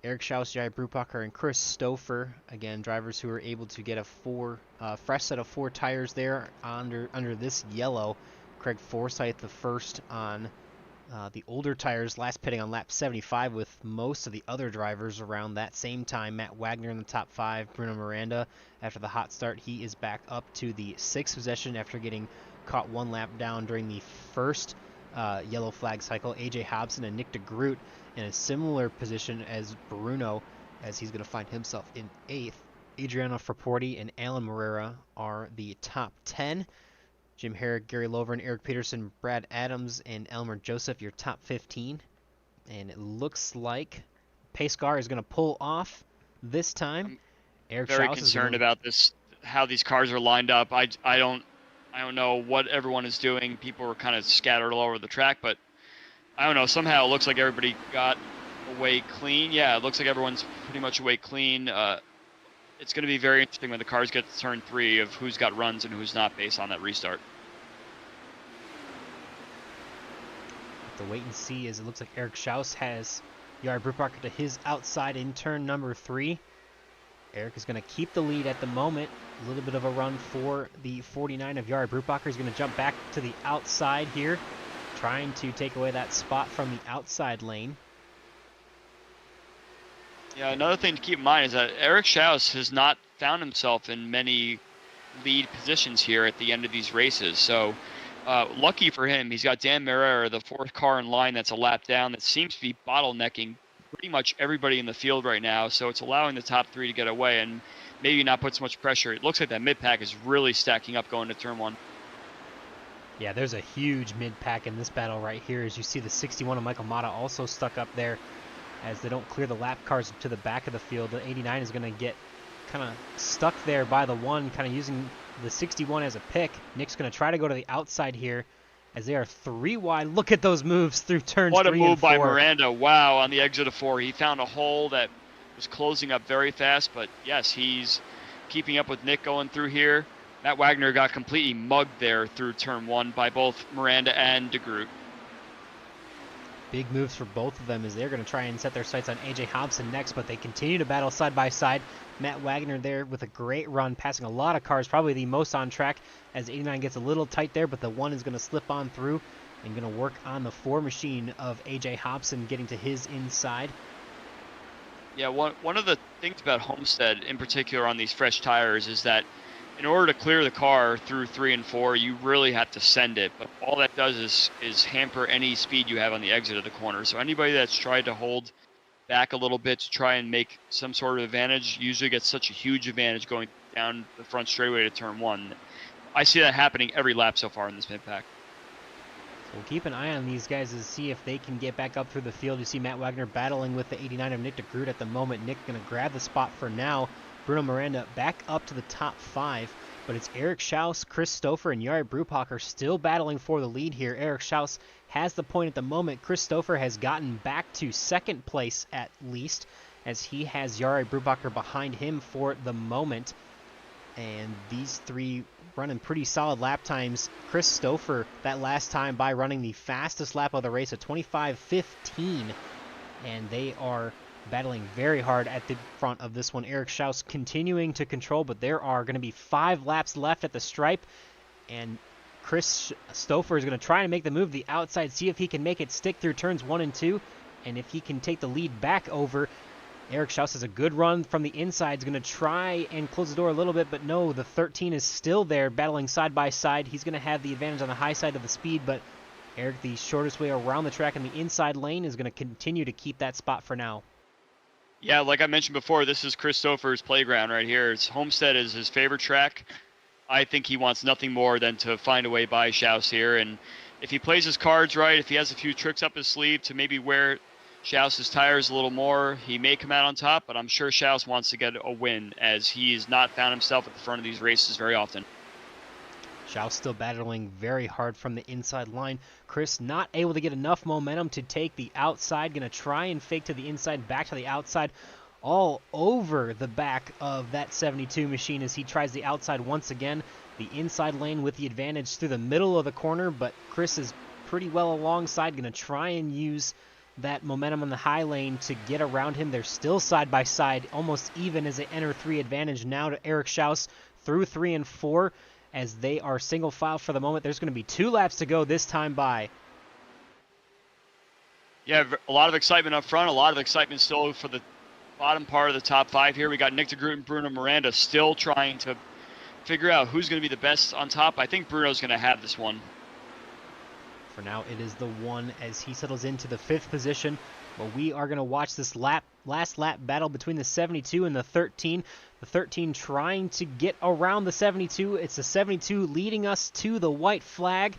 S1: Eric Schaus, Jari Brupacher, and Chris Stouffer, again, drivers who were able to get a fresh set of 4 tires there under this yellow. Craig Forsyth the first on the older tires, last pitting on lap 75, with most of the other drivers around that same time. Matt Wagner in the top 5, Bruno Miranda after the hot start, he is back up to the 6th position after getting caught 1 lap down during the first yellow flag cycle. AJ Hobson and Nick DeGroot in a similar position as Bruno, as he's going to find himself in 8th. Adriano Frapporti and Alan Moreira are the top 10. Jim Herrick, Gary Lovren, Eric Peterson, Brad Adams, and Elmer Joseph, your top 15. And it looks like pace car is going to pull off this time. Eric
S2: very
S1: Schaus
S2: concerned about this, how these cars are lined up. I don't know what everyone is doing. People are kind of scattered all over the track, but I don't know. Somehow it looks like everybody got away clean. Yeah, it looks like everyone's pretty much away clean. It's going to be very interesting when the cars get to turn 3 of who's got runs and who's not based on that restart.
S1: The wait and see, as it looks like Eric Schaus has Jari Brupacher to his outside in turn number 3. Eric is going to keep the lead at the moment. A little bit of a run for the 49 of Jari Brupacher. He's going to jump back to the outside here. trying to take away that spot from the outside lane.
S2: Yeah, another thing to keep in mind is that Eric Schaus has not found himself in many lead positions here at the end of these races. So lucky for him, he's got Dan Marrera, the 4th car in line that's a lap down, that seems to be bottlenecking pretty much everybody in the field right now. So it's allowing the top 3 to get away and maybe not put so much pressure. It looks like that mid-pack is really stacking up going to turn 1.
S1: Yeah, there's a huge mid-pack in this battle right here. As you see, the 61 of Michael Mata also stuck up there as they don't clear the lap cars to the back of the field. The 89 is going to get kind of stuck there by the 1, kind of using the 61 as a pick. Nick's going to try to go to the outside here as they are 3 wide. Look at those moves through turns 3 and 4.
S2: What a move by Miranda. Wow, on the exit of 4. He found a hole that was closing up very fast, but yes, he's keeping up with Nick going through here. Matt Wagner got completely mugged there through turn 1 by both Miranda and DeGroot.
S1: Big moves for both of them as they're going to try and set their sights on AJ Hobson next, but they continue to battle side by side. Matt Wagner there with a great run, passing a lot of cars, probably the most on track as 89 gets a little tight there, but the 1 is going to slip on through and going to work on the 4 machine of AJ Hobson getting to his inside.
S2: Yeah, one of the things about Homestead in particular on these fresh tires is that in order to clear the car through 3 and 4, you really have to send it. But all that does is hamper any speed you have on the exit of the corner. So anybody that's tried to hold back a little bit to try and make some sort of advantage usually gets such a huge advantage going down the front straightaway to turn 1. I see that happening every lap so far in this mid-pack.
S1: So we'll keep an eye on these guys to see if they can get back up through the field. You see Matt Wagner battling with the 89 of Nick DeGroot at the moment. Nick going to grab the spot for now. Bruno Miranda back up to the top 5, but it's Eric Schaus, Chris Stouffer, and Jari Brupacher still battling for the lead here. Eric Schaus has the point at the moment. Chris Stouffer has gotten back to 2nd place at least, as he has Jari Brupacher behind him for the moment. And these 3 running pretty solid lap times. Chris Stouffer that last time by running the fastest lap of the race at 25:15, and they are battling very hard at the front of this one. Eric Schaus continuing to control, but there are going to be 5 laps left at the stripe, and Chris Stouffer is going to try and make the move the outside, see if he can make it stick through turns 1 and 2, and if he can take the lead back over. Eric Schaus has a good run from the inside. He's going to try and close the door a little bit, but no, the 13 is still there battling side by side. He's going to have the advantage on the high side of the speed, but Eric, the shortest way around the track in the inside lane, is going to continue to keep that spot for now.
S2: Yeah, like I mentioned before, this is Chris Stouffer's playground right here. Homestead is his favorite track. I think he wants nothing more than to find a way by Schaus here. And if he plays his cards right, if he has a few tricks up his sleeve to maybe wear Schaus's tires a little more, he may come out on top. But I'm sure Schaus wants to get a win, as he has not found himself at the front of these races very often.
S1: Schaus still battling very hard from the inside line. Chris not able to get enough momentum to take the outside. Going to try and fake to the inside, back to the outside, all over the back of that 72 machine as he tries the outside once again. The inside lane with the advantage through the middle of the corner, but Chris is pretty well alongside. Going to try and use that momentum in the high lane to get around him. They're still side by side, almost even as they enter 3 advantage now to Eric Schaus through 3 and 4. As they are single file for the moment. There's going to be 2 laps to go this time by.
S2: Yeah, a lot of excitement up front, a lot of excitement still for the bottom part of the top 5 here. We got Nick DeGroot and Bruno Miranda still trying to figure out who's going to be the best on top. I think Bruno's going to have this one.
S1: For now, it is the 1 as he settles into the 5th position. But we are going to watch this last lap battle between the 72 and the 13. The 13 trying to get around the 72. It's the 72 leading us to the white flag.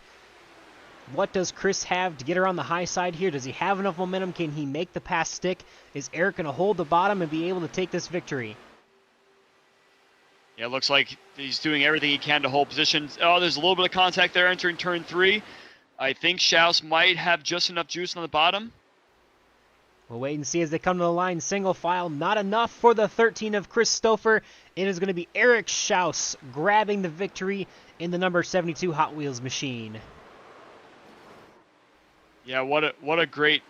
S1: What does Chris have to get around the high side here? Does he have enough momentum? Can he make the pass stick? Is Eric going to hold the bottom and be able to take this victory?
S2: Yeah, it looks like he's doing everything he can to hold position. Oh, there's a little bit of contact there entering turn 3. I think Schaus might have just enough juice on the bottom.
S1: We'll wait and see as they come to the line. Single file, not enough for the 13 of Chris Stouffer. It is going to be Eric Schaus grabbing the victory in the number 72 Hot Wheels machine.
S2: Yeah, what a great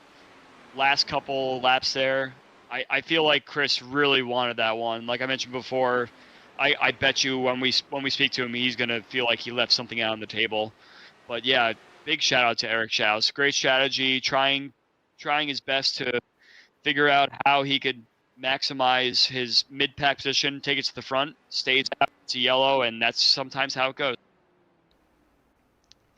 S2: last couple laps there. I feel like Chris really wanted that one. Like I mentioned before, I bet you when we speak to him, he's going to feel like he left something out on the table. But yeah, big shout out to Eric Schaus. Great strategy, trying his best to figure out how he could maximize his mid-pack position, take it to the front, stays out to yellow, and that's sometimes how it goes.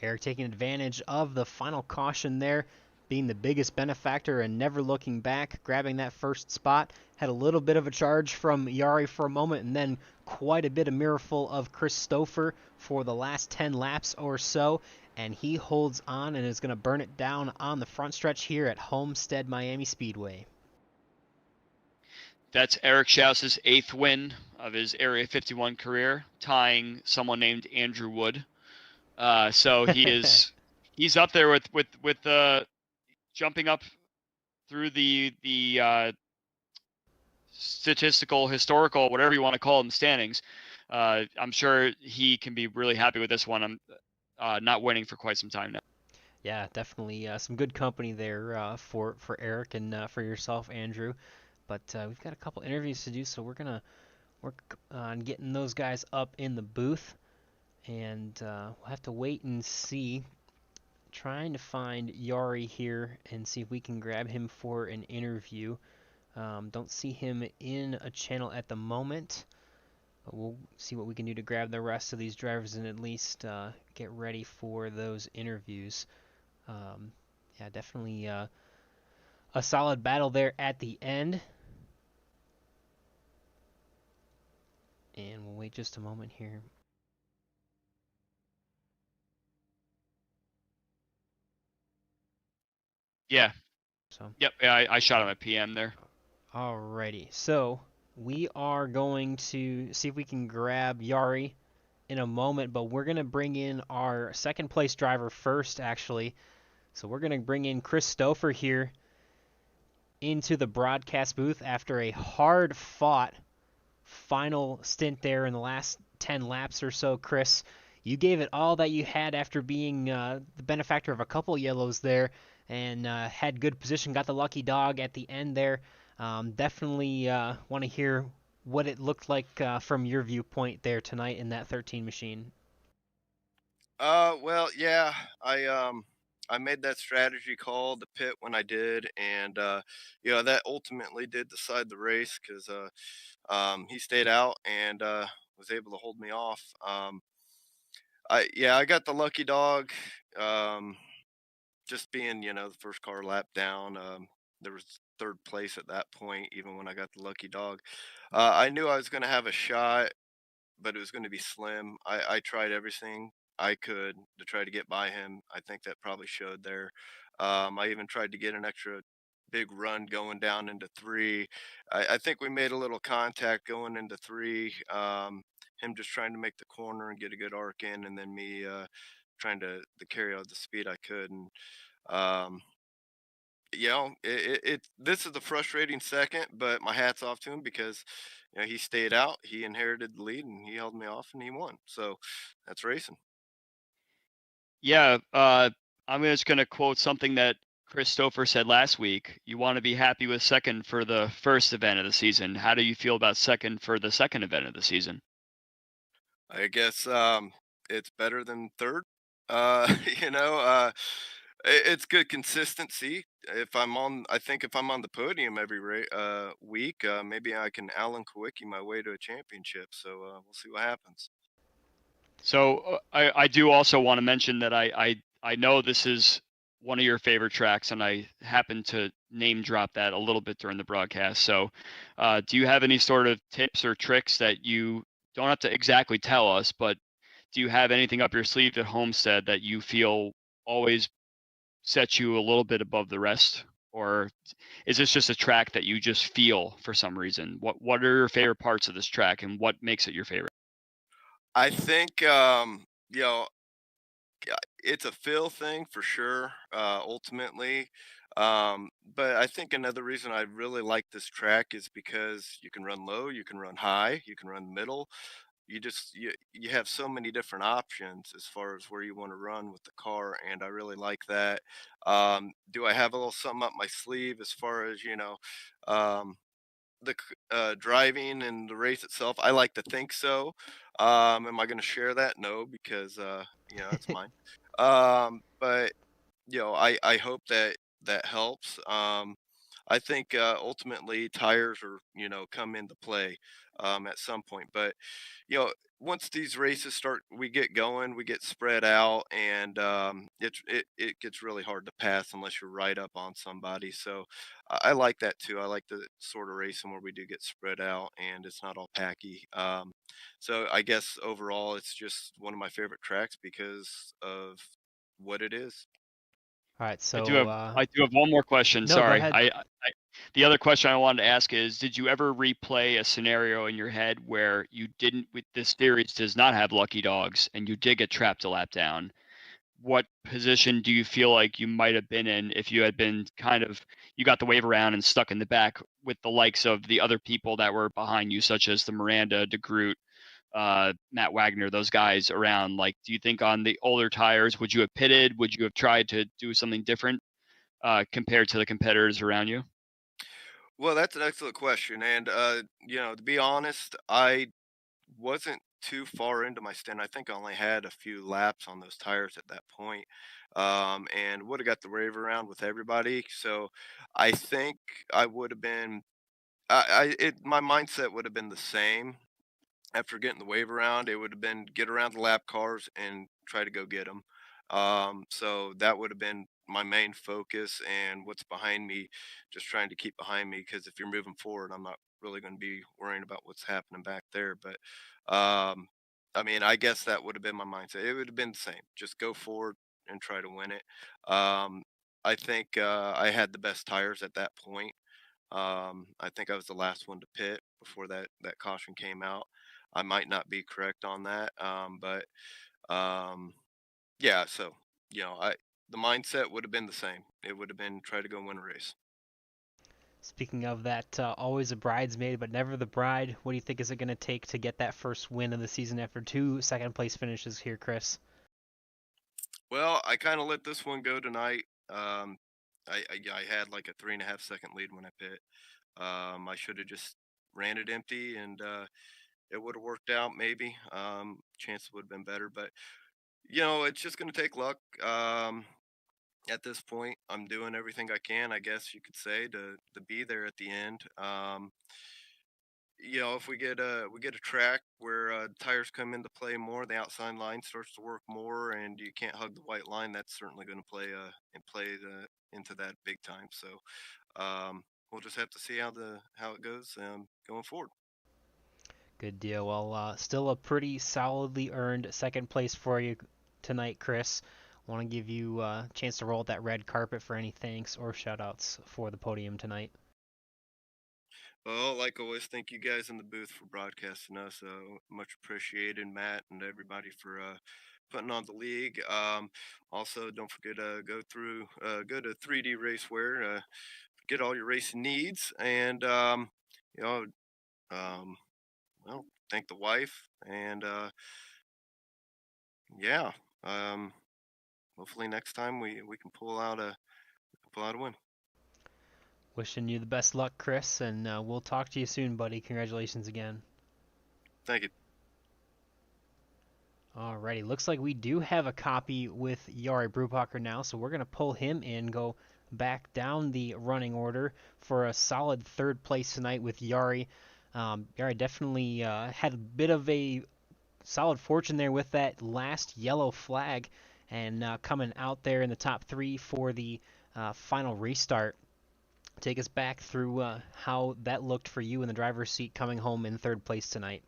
S1: Eric taking advantage of the final caution there, being the biggest benefactor and never looking back, grabbing that first spot. Had a little bit of a charge from Yari for a moment, and then quite a bit of mirrorful of Christopher for the last 10 laps or so. And he holds on and is going to burn it down on the front stretch here at Homestead Miami Speedway.
S2: That's Eric Schaus's 8th win of his Area 51 career, tying someone named Andrew Wood. So he's up there with jumping up through the statistical, historical, whatever you want to call them, standings. I'm sure he can be really happy with this one. I'm not winning for quite some time now.
S1: Yeah, definitely some good company there for Eric and for yourself, Andrew. But we've got a couple interviews to do, so we're gonna work on getting those guys up in the booth, and we'll have to wait and see. Trying to find Yari here and see if we can grab him for an interview. Don't see him in a channel at the moment, but we'll see what we can do to grab the rest of these drivers and at least get ready for those interviews. Yeah, definitely a solid battle there at the end. And we'll wait just a moment here.
S2: Yeah.
S1: So.
S2: Yep. Yeah, I shot him at PM there.
S1: Alrighty. So we are going to see if we can grab Yari in a moment, but we're going to bring in our second place driver first, actually. So we're going to bring in Christopher here into the broadcast booth after a hard-fought final stint there in the last 10 laps or so. Chris, you gave it all that you had after being the benefactor of a couple yellows there and had good position, got the lucky dog at the end there. Definitely want to hear what it looked like from your viewpoint there tonight in that 13 machine.
S4: Well, yeah, I made that strategy call to pit when I did, and that ultimately did decide the race because he stayed out and was able to hold me off. I got the lucky dog. Just being the first car lap down. There was third place at that point, even when I got the lucky dog. I knew I was going to have a shot, but it was going to be slim. I tried everything I could to try to get by him. I think that probably showed there. I even tried to get an extra big run going down into 3. I think we made a little contact going into 3. Him just trying to make the corner and get a good arc in, and then me trying to carry out the speed I could. And um, this is the frustrating second, but my hat's off to him because he stayed out, he inherited the lead, and he held me off, and he won. So that's racing.
S2: Yeah, I'm just going to quote something that Christopher said last week. You want to be happy with second for the first event of the season. How do you feel about second for the second event of the season?
S4: I guess it's better than third. It's good consistency. I think if I'm on the podium every week, maybe I can Alan Kawicki my way to a championship. So we'll see what happens.
S2: So I do also want to mention that I know this is one of your favorite tracks, and I happened to name drop that a little bit during the broadcast. So do you have any sort of tips or tricks that you don't have to exactly tell us, but do you have anything up your sleeve at Homestead that you feel always sets you a little bit above the rest? Or is this just a track that you just feel for some reason? What are your favorite parts of this track, and what makes it your favorite?
S4: I think it's a feel thing for sure. Ultimately, but I think another reason I really like this track is because you can run low, you can run high, you can run middle. You have so many different options as far as where you want to run with the car, and I really like that. Do I have a little something up my sleeve as far as um, the driving and the race itself? I like to think so. Am I going to share that? No, because it's mine. But I hope that helps. I think ultimately tires are come into play at some point. But you know once these races start, we get going, we get spread out, and it gets really hard to pass unless you're right up on somebody. So I like that too. I like the sort of racing where we do get spread out and it's not all packy. So I guess overall it's just one of my favorite tracks because of what it is.
S1: All right,
S2: I do
S1: so
S2: have I do have one more question.
S1: no, go
S2: Sorry.
S1: ahead.
S2: The other question I wanted to ask is, did you ever replay a scenario in your head where you didn't, with this series does not have lucky dogs, and you did get trapped a lap down? What position do you feel like you might have been in if you had been you got the wave around and stuck in the back with the likes of the other people that were behind you, such as the Miranda, DeGroot, Matt Wagner, those guys around? Like, do you think on the older tires, would you have pitted? Would you have tried to do something different compared to the competitors around you?
S4: Well, that's an excellent question, and to be honest, I wasn't too far into my stint. I think I only had a few laps on those tires at that point, and would have got the rave around with everybody. So I think I would have been. My mindset would have been the same after getting the wave around. It would have been get around the lap cars and try to go get them. So that would have been my main focus, and what's behind me, just trying to keep behind me, because if you're moving forward, I'm not really going to be worrying about what's happening back there. But I mean, I guess that would have been my mindset. It would have been the same. Just go forward and try to win it. I think I had the best tires at that point. I think I was the last one to pit before that caution came out. I might not be correct on that, but um, yeah. So I the mindset would have been the same. It would have been try to go win a race.
S1: Speaking of that, always a bridesmaid, but never the bride. What do you think is it going to take to get that first win of the season after two second place finishes here, Chris?
S4: Well, I kind of let this one go tonight. I had like a 3.5 second lead when I pit. I should have just ran it empty, and it would have worked out maybe. Chance would have been better, but it's just going to take luck. At this point, I'm doing everything I can, I guess you could say, to be there at the end. If we get a track where tires come into play more, the outside line starts to work more, and you can't hug the white line. That's certainly going to play into that big time. So we'll just have to see how it goes going forward.
S1: Good deal. Well, still a pretty solidly earned second place for you tonight, Chris. Want to give you a chance to roll out that red carpet for any thanks or shoutouts for the podium tonight.
S4: Well, like always, thank you guys in the booth for broadcasting us. Much appreciated, Matt, and everybody for putting on the league. Also, don't forget to go to 3D Raceware, get all your racing needs, and you know, um, well, thank the wife, and yeah, um, hopefully next time we can pull out a win.
S1: Wishing you the best luck, Chris, and we'll talk to you soon, buddy. Congratulations again.
S4: Thank you.
S1: Alrighty, looks like we do have a copy with Yari Brubacher now, so we're going to pull him in, go back down the running order for a solid third place tonight with Yari. Yari definitely had a bit of a solid fortune there with that last yellow flag, and coming out there in the top three for the final restart. Take us back through how that looked for you in the driver's seat coming home in third place tonight.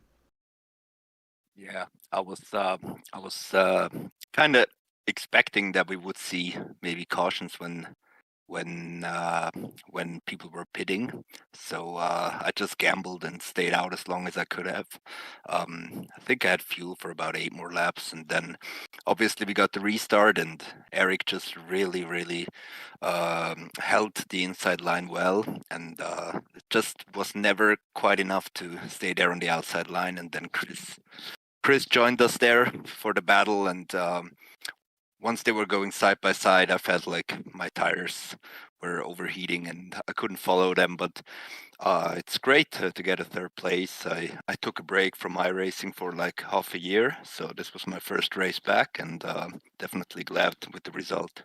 S5: Yeah, I was kind of expecting that we would see maybe cautions when people were pitting. So I just gambled and stayed out as long as I could have. I think I had fuel for about 8 more laps, and then obviously we got the restart, and Eric just really held the inside line well, and it just was never quite enough to stay there on the outside line. And then Chris joined us there for the battle, and once they were going side by side, I felt like my tires were overheating and I couldn't follow them. But it's great to get a third place. I took a break from iRacing for like half a year, so this was my first race back, and definitely glad with the result.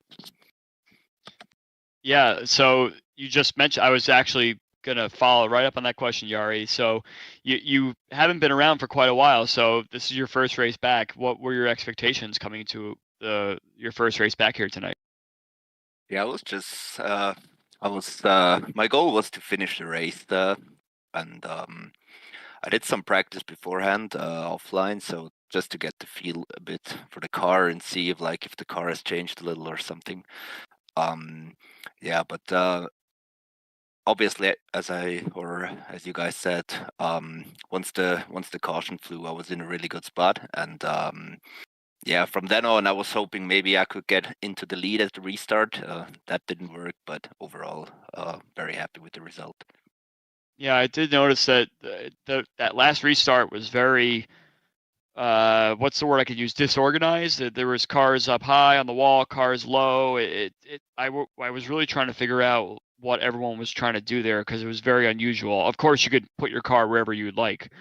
S2: Yeah, so you just mentioned, I was actually gonna follow right up on that question, Yari. So you haven't been around for quite a while, so this is your first race back. What were your expectations coming to your first race back here tonight?
S5: Yeah, my goal was to finish the race, and I did some practice beforehand, offline, so just to get the feel a bit for the car and see if the car has changed a little or something. Yeah, but obviously, as you guys said, once the caution flew, I was in a really good spot, and yeah, from then on, I was hoping maybe I could get into the lead at the restart. That didn't work, but overall, very happy with the result.
S2: Yeah, I did notice that that last restart was very what's the word I could use? Disorganized. There was cars up high on the wall, cars low. I was really trying to figure out what everyone was trying to do there because it was very unusual. Of course, you could put your car wherever you'd like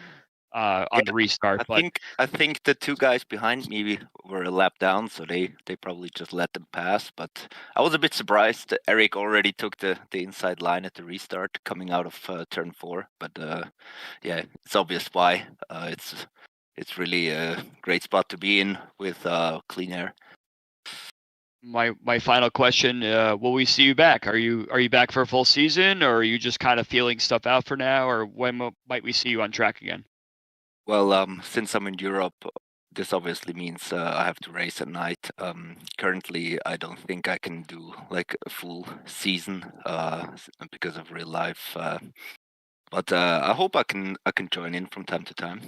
S2: on the restart, but
S5: I think the two guys behind me were a lap down, so they probably just let them pass. But I was a bit surprised. Eric already took the inside line at the restart coming out of turn 4. But yeah, it's obvious why. It's really a great spot to be in with clean air.
S2: my final question: will we see you back? Are you back for a full season, or are you just kind of feeling stuff out for now, or when might we see you on track again?
S5: Well, since I'm in Europe, this obviously means I have to race at night. Currently, I don't think I can do like a full season because of real life. But I hope I can join in from time to time.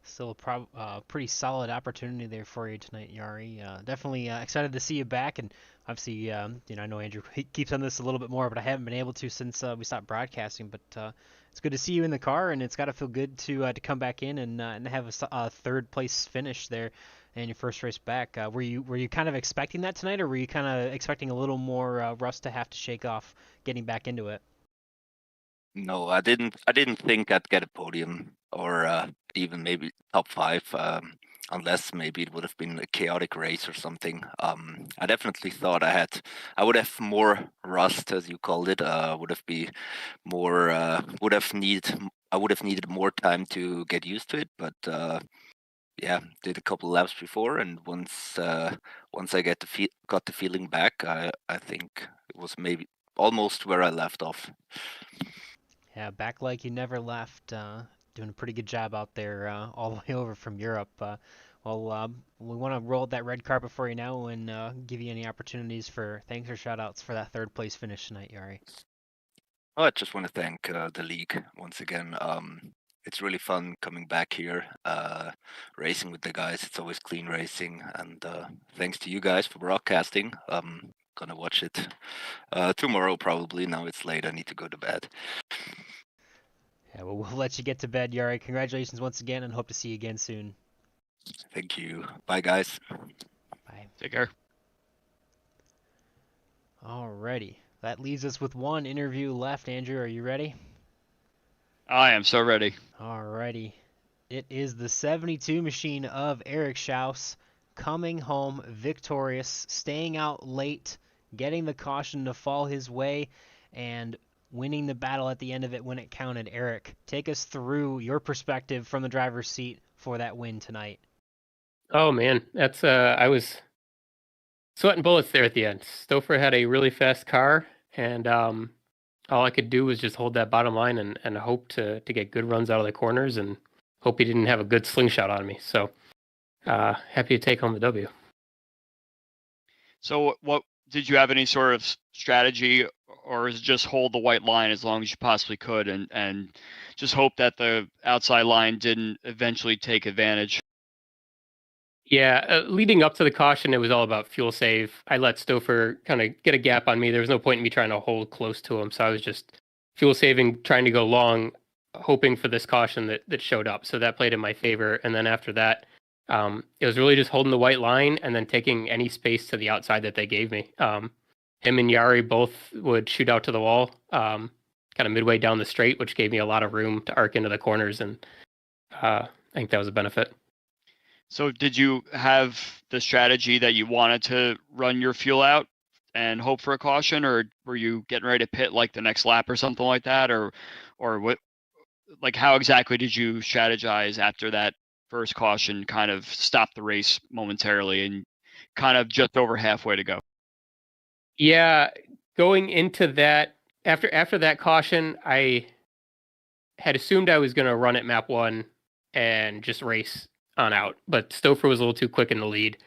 S1: Still a pretty solid opportunity there for you tonight, Yari. Definitely excited to see you back, and obviously, I know Andrew he keeps on this a little bit more, but I haven't been able to since we stopped broadcasting. But it's good to see you in the car, and it's got to feel good to come back in and have a third place finish there in your first race back. Were you kind of expecting that tonight, or were you kind of expecting a little more rust to have to shake off getting back into it?
S5: No, I didn't. I didn't think I'd get a podium or even maybe top 5, unless maybe it would have been a chaotic race or something. I definitely thought I would have more rust, as you called it. Would have be more. I would have needed more time to get used to it, but yeah, did a couple laps before, and once I got the feeling back, I think it was maybe almost where I left off.
S1: Yeah, back like you never left. Doing a pretty good job out there, all the way over from Europe. We want to roll that red carpet for you now and give you any opportunities for thanks or shout-outs for that third place finish tonight, Yari.
S5: I just want to thank the league once again. It's really fun coming back here, racing with the guys. It's always clean racing, and thanks to you guys for broadcasting. Gonna watch it tomorrow probably. Now it's late. I need to go to bed.
S1: Yeah, well, we'll let you get to bed, Yari. Congratulations once again, and hope to see you again soon.
S5: Thank you. Bye, guys.
S1: Bye.
S2: Take care.
S1: Alrighty. That leaves us with one interview left. Andrew, are you ready?
S2: I am so ready.
S1: Alrighty. It is the 72 machine of Eric Schaus coming home victorious, staying out late, getting the caution to fall his way, and winning the battle at the end of it when it counted. Eric, take us through your perspective from the driver's seat for that win tonight.
S6: Oh man, that's I was sweating bullets there at the end. Stouffer had a really fast car, and all I could do was just hold that bottom line and hope to get good runs out of the corners and hope he didn't have a good slingshot on me. So happy to take home the W.
S2: So what did you have any sort of strategy, or is it just hold the white line as long as you possibly could and just hope that the outside line didn't eventually take advantage?
S6: Yeah, leading up to the caution, it was all about fuel save. I let Stouffer kind of get a gap on me. There was no point in me trying to hold close to him, so I was just fuel saving, trying to go long, hoping for this caution that showed up. So that played in my favor. And then after that, it was really just holding the white line and then taking any space to the outside that they gave me. him and Yari both would shoot out to the wall, kind of midway down the straight, which gave me a lot of room to arc into the corners, and I think that was a benefit.
S2: So did you have the strategy that you wanted to run your fuel out and hope for a caution, or were you getting ready to pit like the next lap or something like that, or what? Like, how exactly did you strategize after that first caution kind of stopped the race momentarily and kind of just over halfway to go?
S6: Yeah, going into that, after that caution, I had assumed I was going to run at map 1 and just race on out, but Stouffer was a little too quick in the lead,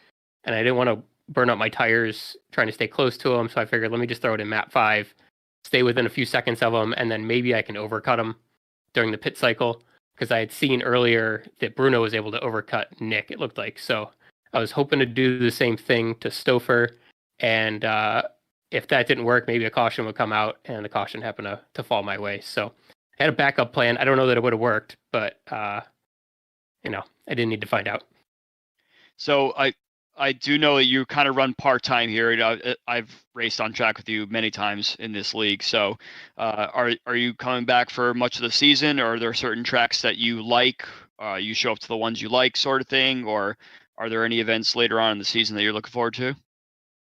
S6: and I didn't want to burn up my tires trying to stay close to him, so I figured let me just throw it in map 5, stay within a few seconds of him, and then maybe I can overcut him during the pit cycle, because I had seen earlier that Bruno was able to overcut Nick, it looked like. So I was hoping to do the same thing to Stouffer, and if that didn't work, maybe a caution would come out, and the caution happened to fall my way. So I had a backup plan. I don't know that it would have worked, but I didn't need to find out.
S2: So I do know that you kind of run part-time here. I've raced on track with you many times in this league. So are you coming back for much of the season, or are there certain tracks that you like? You show up to the ones you like, sort of thing, or are there any events later on in the season that you're looking forward to?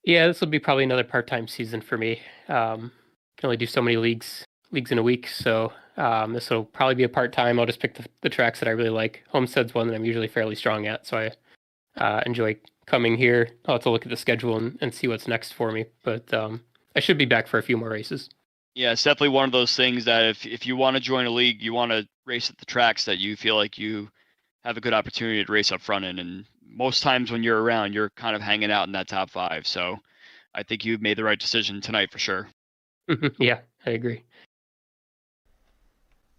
S6: Yeah, this will be probably another part-time season for me. Can only do so many leagues in a week, so this will probably be a part-time. I'll just pick the tracks that I really like. Homestead's one that I'm usually fairly strong at, so I enjoy coming here. I'll have to look at the schedule and see what's next for me, but I should be back for a few more races.
S2: Yeah, it's definitely one of those things that if you want to join a league, you want to race at the tracks that you feel like you have a good opportunity to race up front in. And most times when you're around, you're kind of hanging out in that top 5. So I think you've made the right decision tonight for sure.
S6: Yeah, I agree.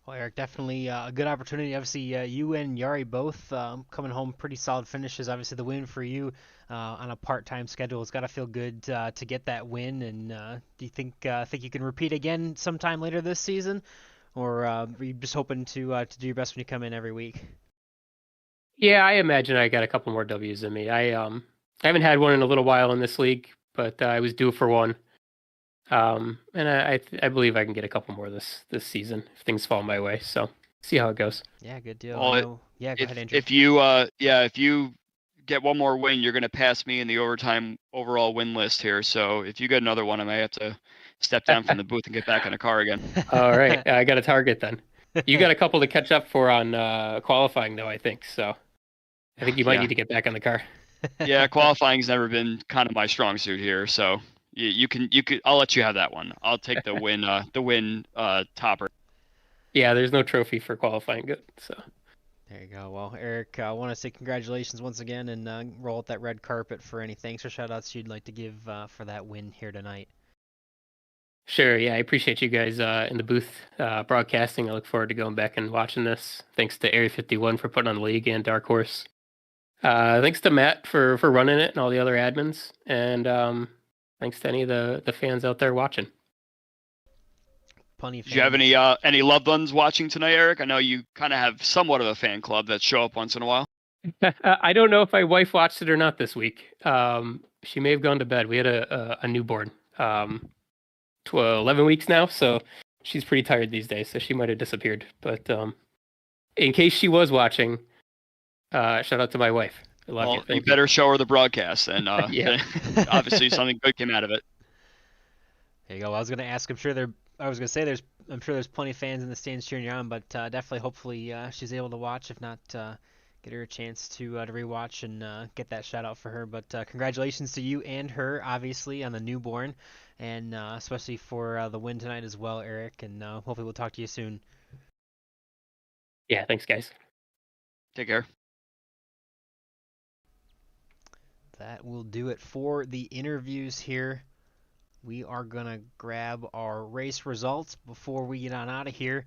S1: Well, Eric, definitely a good opportunity. Obviously, you and Yari both coming home pretty solid finishes. Obviously, the win for you on a part-time schedule. It's got to feel good to get that win. And do you think you can repeat again sometime later this season, or are you just hoping to do your best when you come in every week?
S6: Yeah, I imagine I got a couple more W's in me. I haven't had one in a little while in this league, but I was due for one. And I believe I can get a couple more this season if things fall my way. So see how it goes.
S1: Yeah, good deal.
S2: Well,
S1: yeah, go ahead, Andrew.
S2: If you get one more win, you're going to pass me in the overtime overall win list here. So if you get another one, I may have to step down from the booth and get back in the car again.
S6: All right, I got a target then. You got a couple to catch up for on qualifying, though, I think. So I think you might need to get back on the car.
S2: Yeah, qualifying's never been kind of my strong suit here. So you could. I'll let you have that one. I'll take the win topper.
S6: Yeah, there's no trophy for qualifying good. So
S1: there you go. Well, Eric, I want to say congratulations once again, and roll out that red carpet for any thanks or shout-outs you'd like to give for that win here tonight.
S6: Sure, yeah, I appreciate you guys in the booth broadcasting. I look forward to going back and watching this. Thanks to Area51 for putting on the league and DarkHorse. Thanks to Matt for running it and all the other admins. And thanks to any of the fans out there watching.
S1: Plenty of fans.
S2: Do you have any loved ones watching tonight, Eric? I know you kind of have somewhat of a fan club that show up once in a while.
S6: I don't know if my wife watched it or not this week. She may have gone to bed. We had a newborn. 11 weeks now, so she's pretty tired these days, so she might have disappeared. But in case she was watching, shout out to my wife. I love you.
S2: You better show her the broadcast, and
S6: yeah.
S2: Obviously something good came out of it.
S1: There you go. I was going to ask. I'm sure there's plenty of fans in the stands cheering you on, but definitely, hopefully, she's able to watch. If not, get her a chance to rewatch and get that shout out for her. But congratulations to you and her, obviously, on the newborn. And especially for the win tonight as well, Eric. And hopefully we'll talk to you soon.
S6: Yeah, thanks, guys.
S2: Take care.
S1: That will do it for the interviews here. We are going to grab our race results before we get on out of here.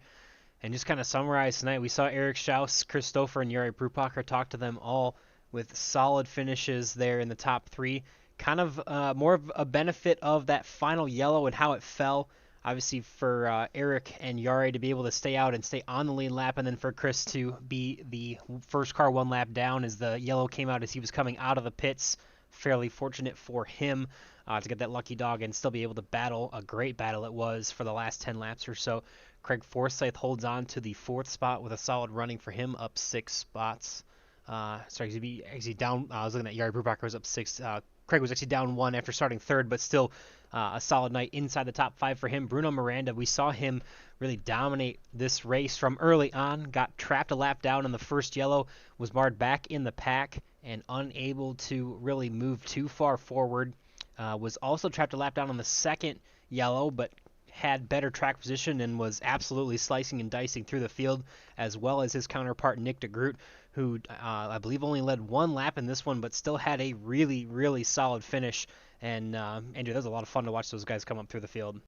S1: And just kind of summarize tonight, we saw Eric Schaus, Chris Stouffer, and Yuri Brupacher talk to them all with solid finishes there in the top 3. Kind of more of a benefit of that final yellow and how it fell. Obviously for Eric and Yari to be able to stay out and stay on the lead lap, and then for Chris to be the first car one lap down as the yellow came out as he was coming out of the pits fairly fortunate for him to get that lucky dog and still be able to battle. A great battle it was for the last 10 laps or so. Craig Forsyth holds on to the 4th spot with a solid running for him, up 6 spots. Sorry, he's down. I was looking at Yari Brubacher was up 6. Craig was actually down 1 after starting 3rd, but still a solid night inside the top 5 for him. Bruno Miranda, we saw him really dominate this race from early on. Got trapped a lap down in the first yellow, was barred back in the pack, and unable to really move too far forward. Was also trapped a lap down on the second yellow, but had better track position and was absolutely slicing and dicing through the field, as well as his counterpart Nick DeGroot, who I believe only led 1 lap in this one, but still had a really, really solid finish. And Andrew, that was a lot of fun to watch those guys come up through the field.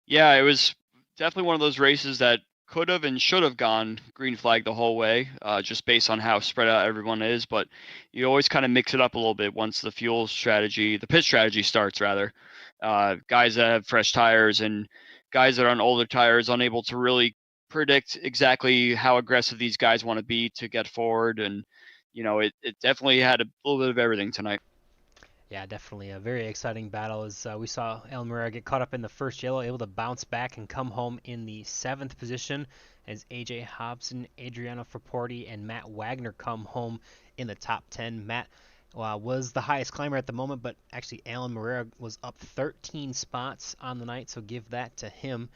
S2: Yeah, it was definitely one of those races that could have and should have gone green flag the whole way, just based on how spread out everyone is. But you always kind of mix it up a little bit once the pit strategy starts, rather. Guys that have fresh tires and guys that are on older tires, unable to really predict exactly how aggressive these guys want to be to get forward. And, it definitely had a little bit of everything tonight.
S1: Yeah, definitely a very exciting battle as we saw El Morera get caught up in the first yellow, able to bounce back and come home in the 7th position as AJ Hobson, Adriano Frapporti, and Matt Wagner come home in the top 10. Matt was the highest climber at the moment, but actually Alan Morera was up 13 spots on the night, so give that to him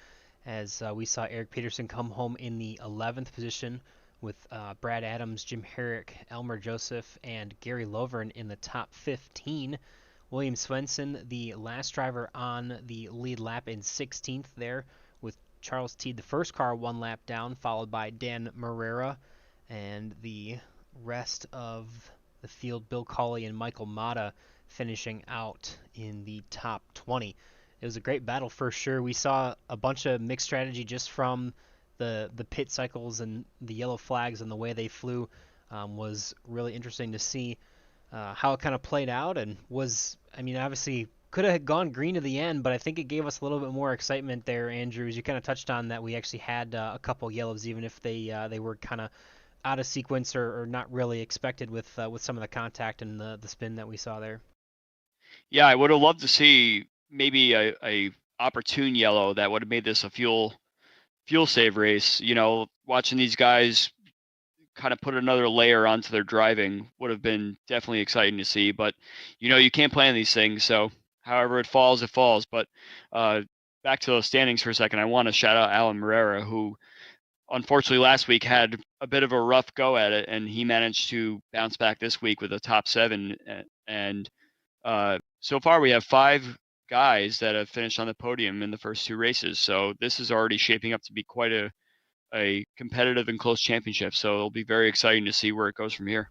S1: as we saw Eric Peterson come home in the 11th position with Brad Adams, Jim Herrick, Elmer Joseph, and Gary Lovern in the top 15. William Swenson, the last driver on the lead lap in 16th there, with Charles Teed, the first car, 1 lap down, followed by Dan Morera, and the rest of the field, Bill Cawley and Michael Mata, finishing out in the top 20. It was a great battle for sure. We saw a bunch of mixed strategy just from the pit cycles and the yellow flags and the way they flew. Was really interesting to see how it kind of played out, and obviously could have gone green to the end, but I think it gave us a little bit more excitement there, Andrew, as you kind of touched on that we actually had a couple yellows, even if they were kind of out of sequence or not really expected with some of the contact and the spin that we saw there.
S2: Yeah, I would have loved to see maybe a opportune yellow that would have made this a fuel save race. Watching these guys kind of put another layer onto their driving would have been definitely exciting to see. But you can't plan these things, so however it falls, it falls. But back to those standings for a second, I want to shout out Alan Morera, who unfortunately last week had a bit of a rough go at it, and he managed to bounce back this week with a top 7. And so far we have 5 guys that have finished on the podium in the first 2 races. So this is already shaping up to be quite a competitive and close championship. So it'll be very exciting to see where it goes from here.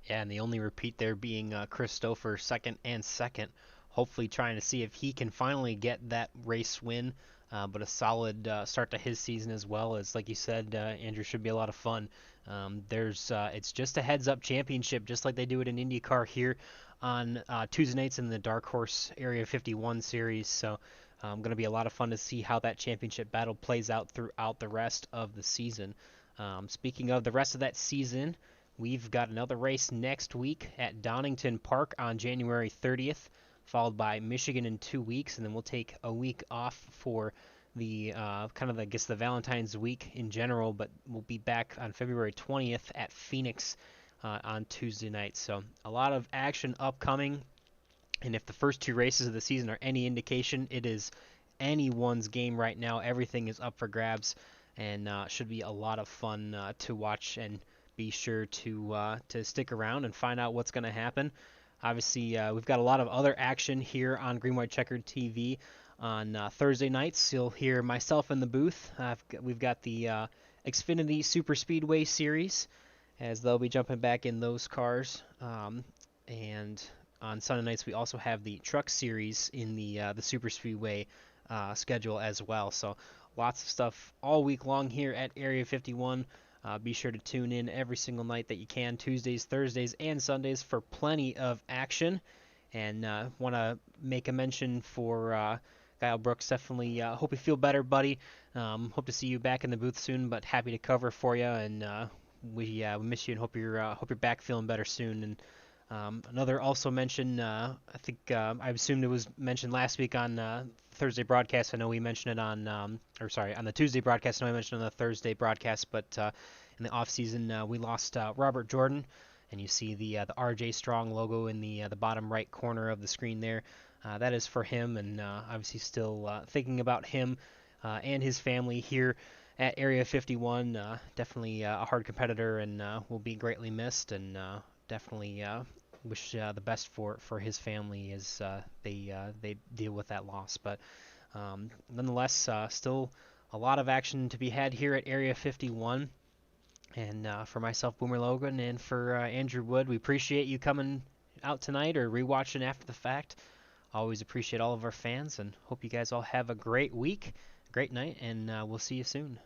S1: Yeah, and the only repeat there being Chris Stouffer, second. Hopefully trying to see if he can finally get that race win. But a solid start to his season as well, as like you said, Andrew, should be a lot of fun. It's just a heads-up championship, just like they do it in IndyCar here on Tuesday nights in the DarkHorse Area 51 series. So going to be a lot of fun to see how that championship battle plays out throughout the rest of the season. Speaking of the rest of that season, we've got another race next week at Donington Park on January 30th. Followed by Michigan in 2 weeks, and then we'll take a week off for the the Valentine's week in general, but we'll be back on February 20th at Phoenix on Tuesday night. So a lot of action upcoming, and if the first 2 races of the season are any indication, it is anyone's game right now. Everything is up for grabs, and should be a lot of fun to watch, and be sure to stick around and find out what's going to happen. Obviously, we've got a lot of other action here on Green White Checkered TV on Thursday nights. You'll hear myself in the booth. We've got the Xfinity Super Speedway Series, as they'll be jumping back in those cars. And on Sunday nights, we also have the Truck Series in the Super Speedway schedule as well. So lots of stuff all week long here at Area 51. Be sure to tune in every single night that you can, Tuesdays, Thursdays, and Sundays, for plenty of action. And want to make a mention for Kyle Brooks. Definitely hope you feel better, buddy. Hope to see you back in the booth soon, but happy to cover for you. And we miss you and hope you're back feeling better soon. Another also mention, I think I assumed it was mentioned last week on Thursday broadcast. I know we mentioned it on, on the Tuesday broadcast. I know I mentioned it on the Thursday broadcast, but in the off season we lost Robert Jordan, and you see the RJ Strong logo in the bottom right corner of the screen there. That is for him, and obviously still thinking about him and his family here at Area 51. Definitely a hard competitor, and will be greatly missed, and definitely wish the best for his family as they deal with that loss. But nonetheless, still a lot of action to be had here at Area 51. And for myself, Boomer Logan, and for Andrew Wood, we appreciate you coming out tonight or rewatching after the fact. Always appreciate all of our fans, and hope you guys all have a great week, great night, and we'll see you soon.